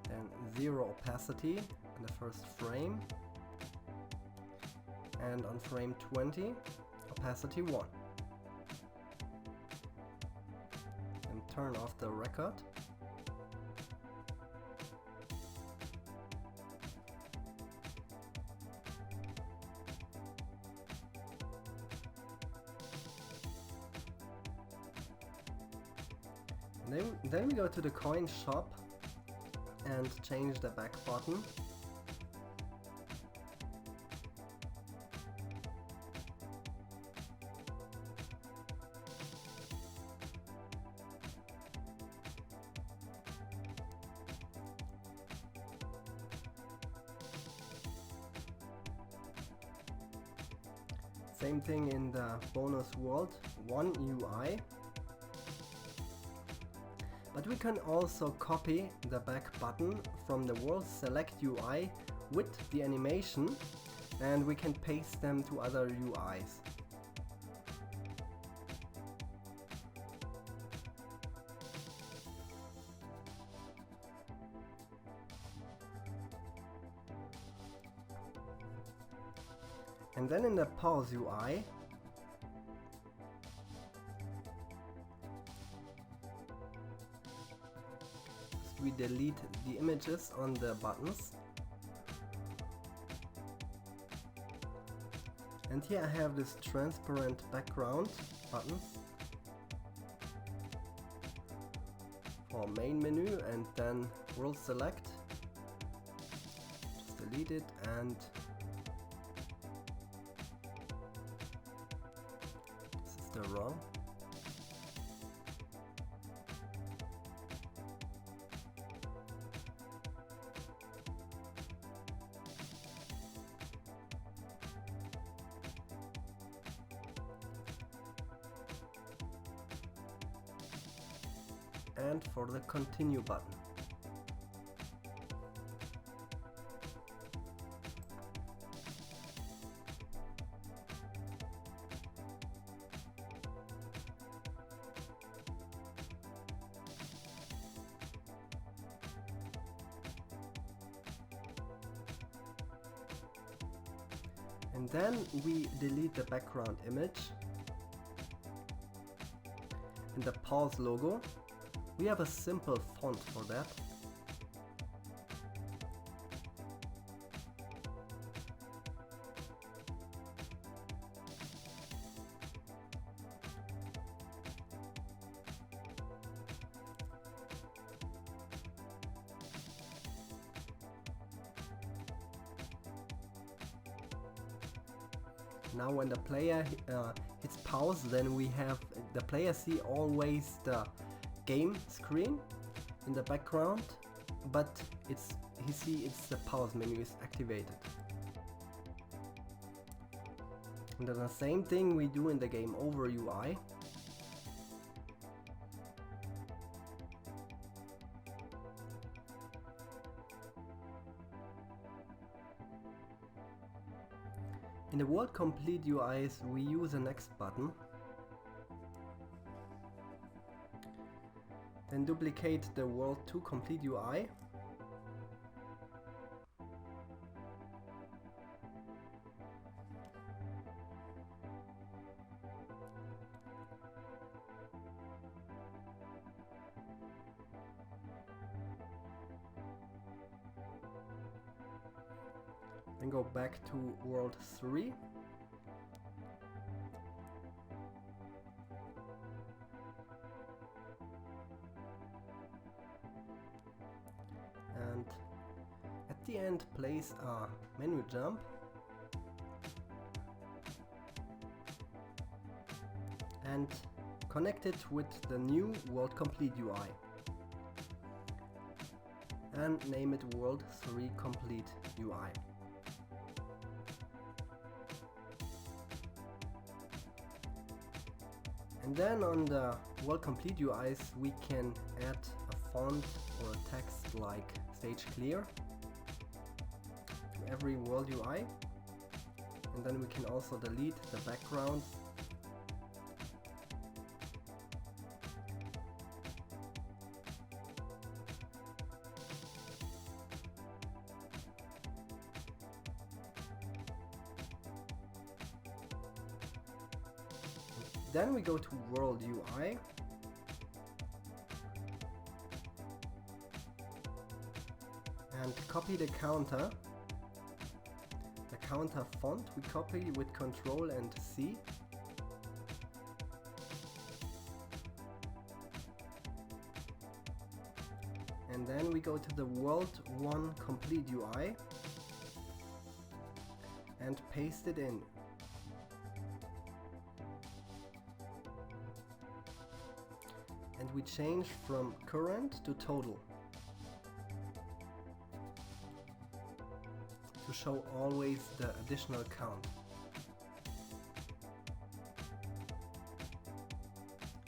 Then 0 opacity in the first frame. And on frame 20, opacity 1. And turn off the record. Then we go to the coin shop and change the back button. Same thing in the bonus world 1 UI. But we can also copy the back button from the world select UI with the animation, and we can paste them to other UIs. And then in the pause UI, we delete the images on the buttons. And here I have this transparent background buttons for main menu, and then world select. Just delete it, and this is the wrong. And for the continue button. And then we delete the background image and the pause logo. We have a simple font for that. Now when the player hits pause, then we have the player see always the game screen in the background, but it's the pause menu is activated. And then the same thing we do in the game over UI. In the world complete UIs we use the next button. Then duplicate the world to complete UI. Then go back to world 3. And at the end place a menu jump. And connect it with the new world complete UI. And name it world 3 complete UI. And then on the world complete UIs we can add a font or a text like stage clear to every world UI. And then we can also delete the backgrounds. Then we go to World UI and copy the counter. The counter font we copy with Ctrl and C. And then we go to the World 1 Complete UI and paste it in. And we change from current to total to show always the additional count.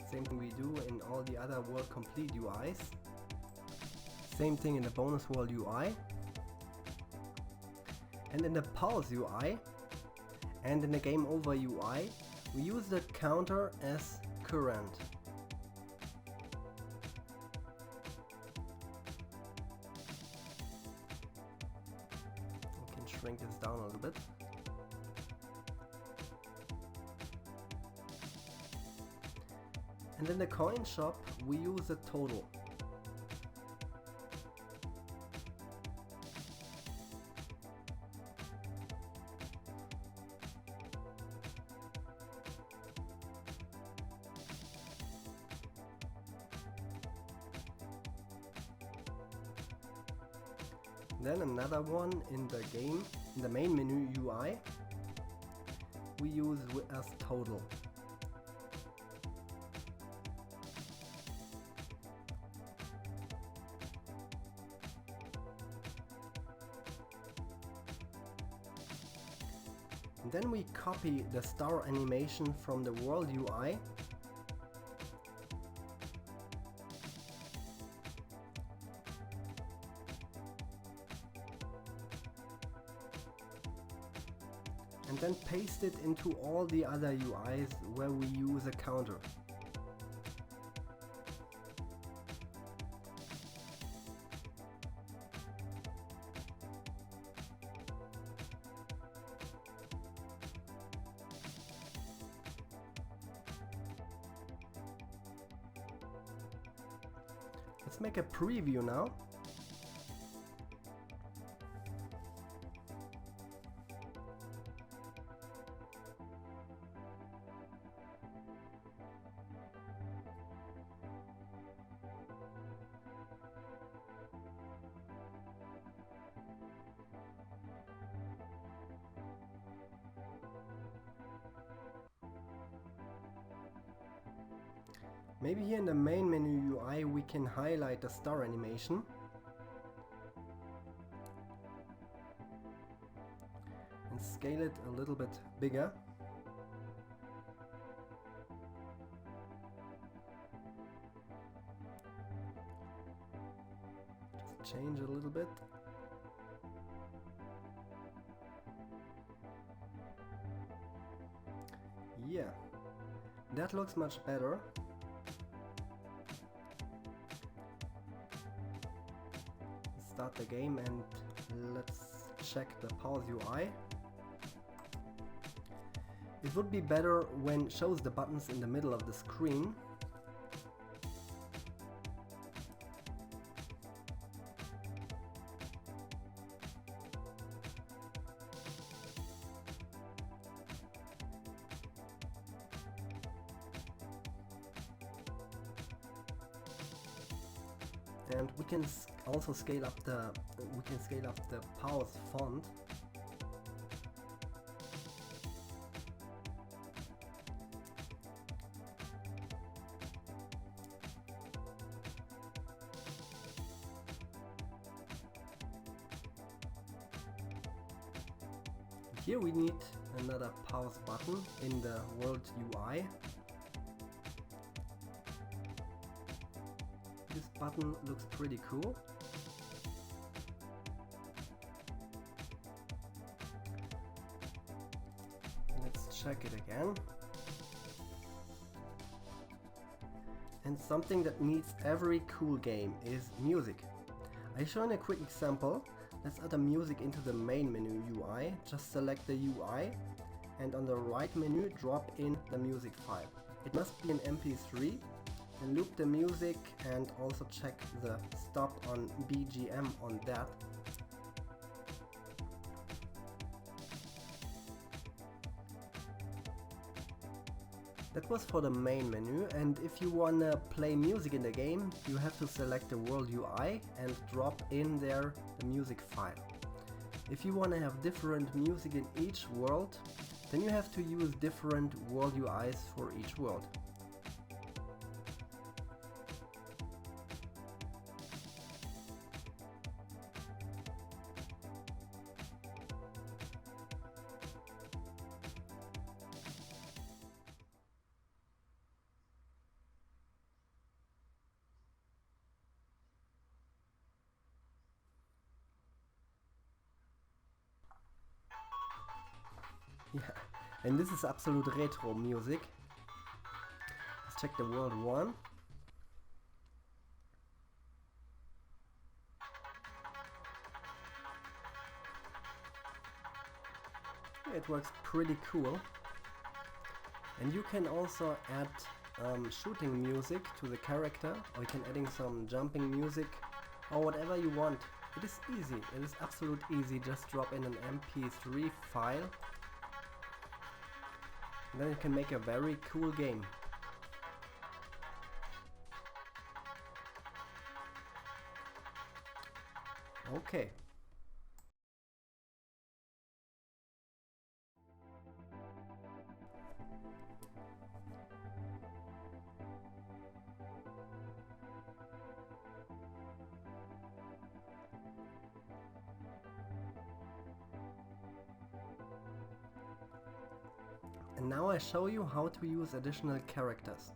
Same thing we do in all the other world complete UIs. Same thing in the bonus world UI. And in the pause UI and in the game over UI we use the counter as current. Shrink this down a little bit. And in the coin shop we use a total. Then another one in the game, in the main menu UI, we use as total. And then we copy the star animation from the world UI and then paste it into all the other UIs where we use a counter. Let's make a preview now. Maybe here in the main menu UI we can highlight the star animation. And scale it a little bit bigger. Just change a little bit. Yeah, that looks much better. Start the game and let's check the pause UI. It would be better when it shows the buttons in the middle of the screen. And we can also scale up the pause font. Here we need another pause button in the world UI. button looks pretty cool. Let's check it again. And something that needs every cool game is music. I show you a quick example. Let's add the music into the main menu UI. Just select the UI and on the right menu drop in the music file. It must be an MP3, and loop the music and also check the stop on BGM on that. That was for the main menu, and if you wanna play music in the game, you have to select the world UI and drop in there the music file. If you wanna have different music in each world, then you have to use different world UIs for each world. Yeah, and this is absolute retro music. Let's check the world 1. It works pretty cool. And you can also add shooting music to the character, or you can adding some jumping music or whatever you want. It is easy, it is absolute easy. Just drop in an MP3 file. And then you can make a very cool game. Okay. And now I show you how to use additional characters.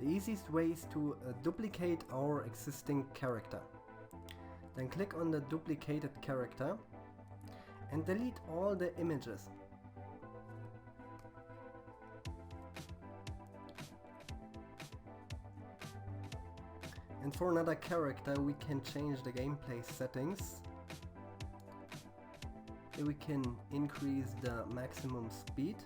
The easiest way is to duplicate our existing character. Then click on the duplicated character and delete all the images. And for another character we can change the gameplay settings. Here we can increase the maximum speed.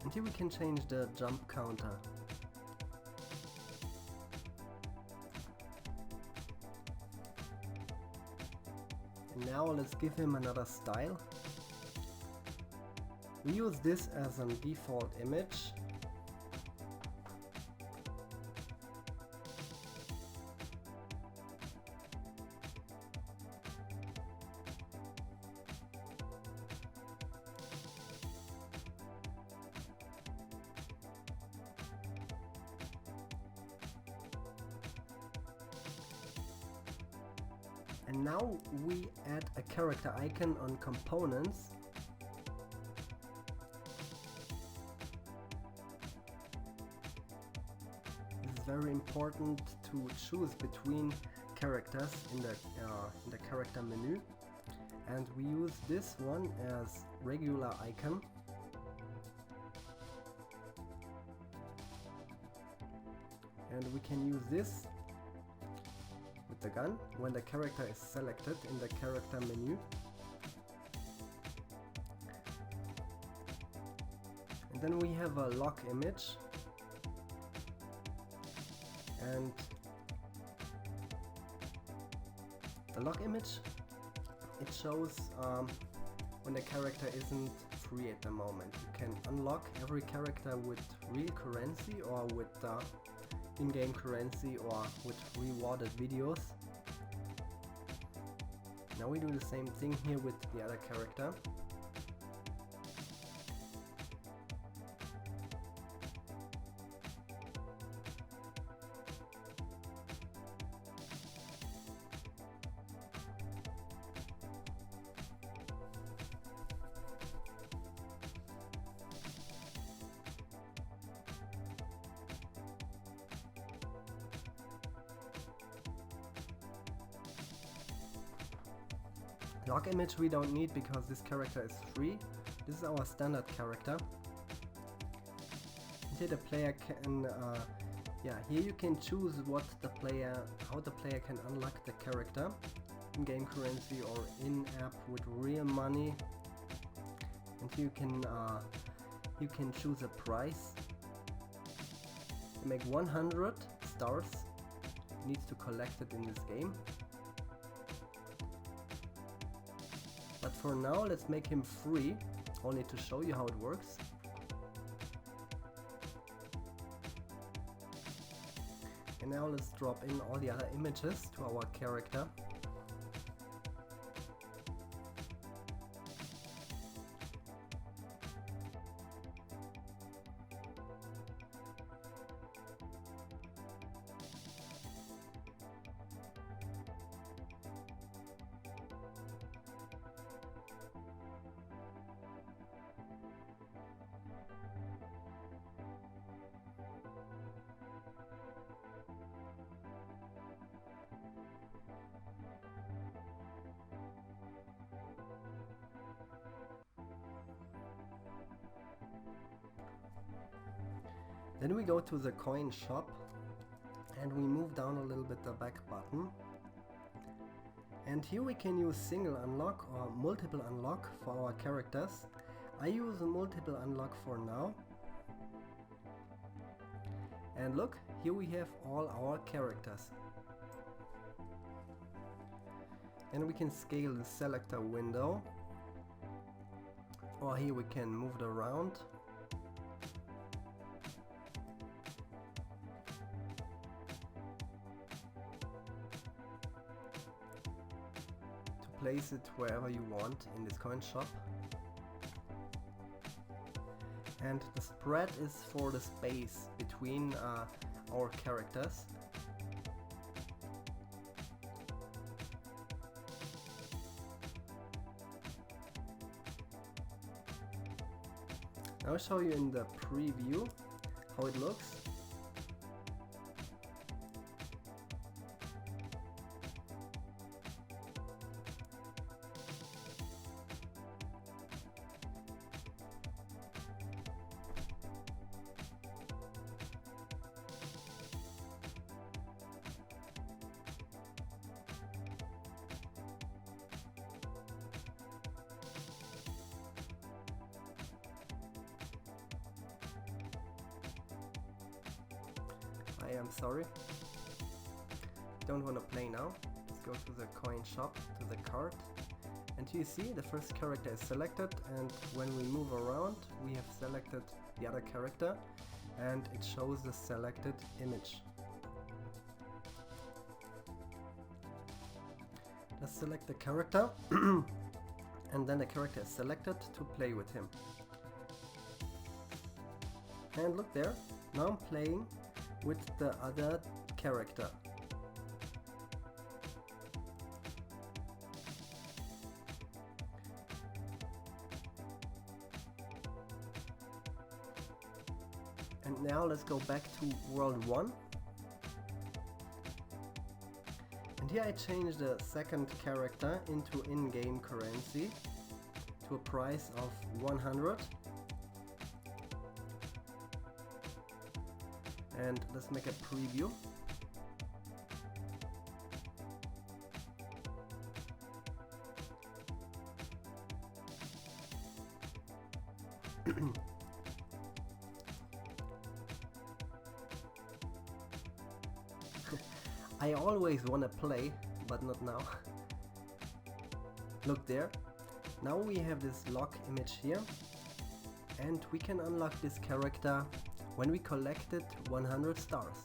And here we can change the jump counter. And now let's give him another style. We use this as a default image. And now we add a character icon on components. This is very important to choose between characters in the character menu. And we use this one as regular icon. And we can use this with the gun when the character is selected in the character menu. And then we have a lock image, and the lock image, it shows when the character isn't free at the moment. You can unlock every character with real currency or with in-game currency or with rewarded videos. Now we do the same thing here with the other character. Block image we don't need because this character is free. This is our standard character. And here the player can, here you can choose how the player can unlock the character. In-game currency or in-app with real money. And here you can choose a price. To make 100 stars, it needs to collect it in this game. But for now, let's make him free, only to show you how it works. And now let's drop in all the other images to our character. Then we go to the coin shop and we move down a little bit the back button. And here we can use single unlock or multiple unlock for our characters. I use a multiple unlock for now. And look, here we have all our characters. And we can scale the selector window. Or here we can move it around. Place it wherever you want in this coin shop. And the spread is for the space between our characters. I'll show you in the preview how it looks. I am sorry. Don't want to play now. Let's go to the coin shop, to the card. And you see the first character is selected, and when we move around we have selected the other character and it shows the selected image. Let's select the character and then the character is selected to play with him. And look there, now I'm playing with the other character. And now let's go back to World 1. And here I change the second character into in-game currency to a price of 100. And let's make a preview. I always want to play, but not now. Look there. Now we have this lock image here, and we can unlock this character when we collected 100 stars.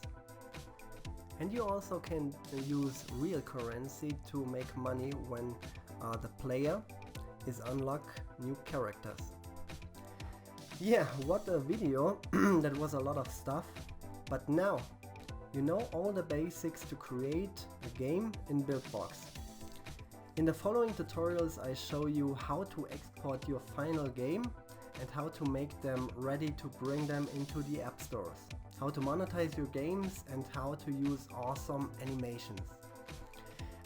And you also can use real currency to make money when the player is unlock new characters. Yeah, what a video. That was a lot of stuff. But now you know all the basics to create a game in Buildbox. In the following tutorials I show you how to export your final game and how to make them ready to bring them into the app stores, how to monetize your games and how to use awesome animations.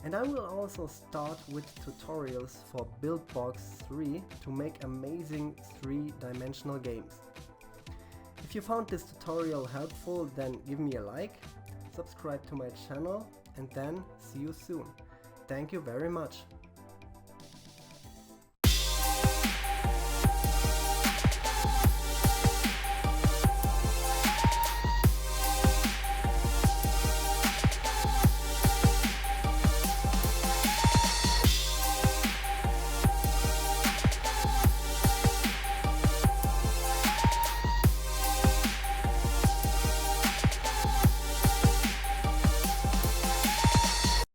And I will also start with tutorials for Buildbox 3 to make amazing 3-dimensional games. If you found this tutorial helpful, then give me a like, subscribe to my channel, and then see you soon. Thank you very much.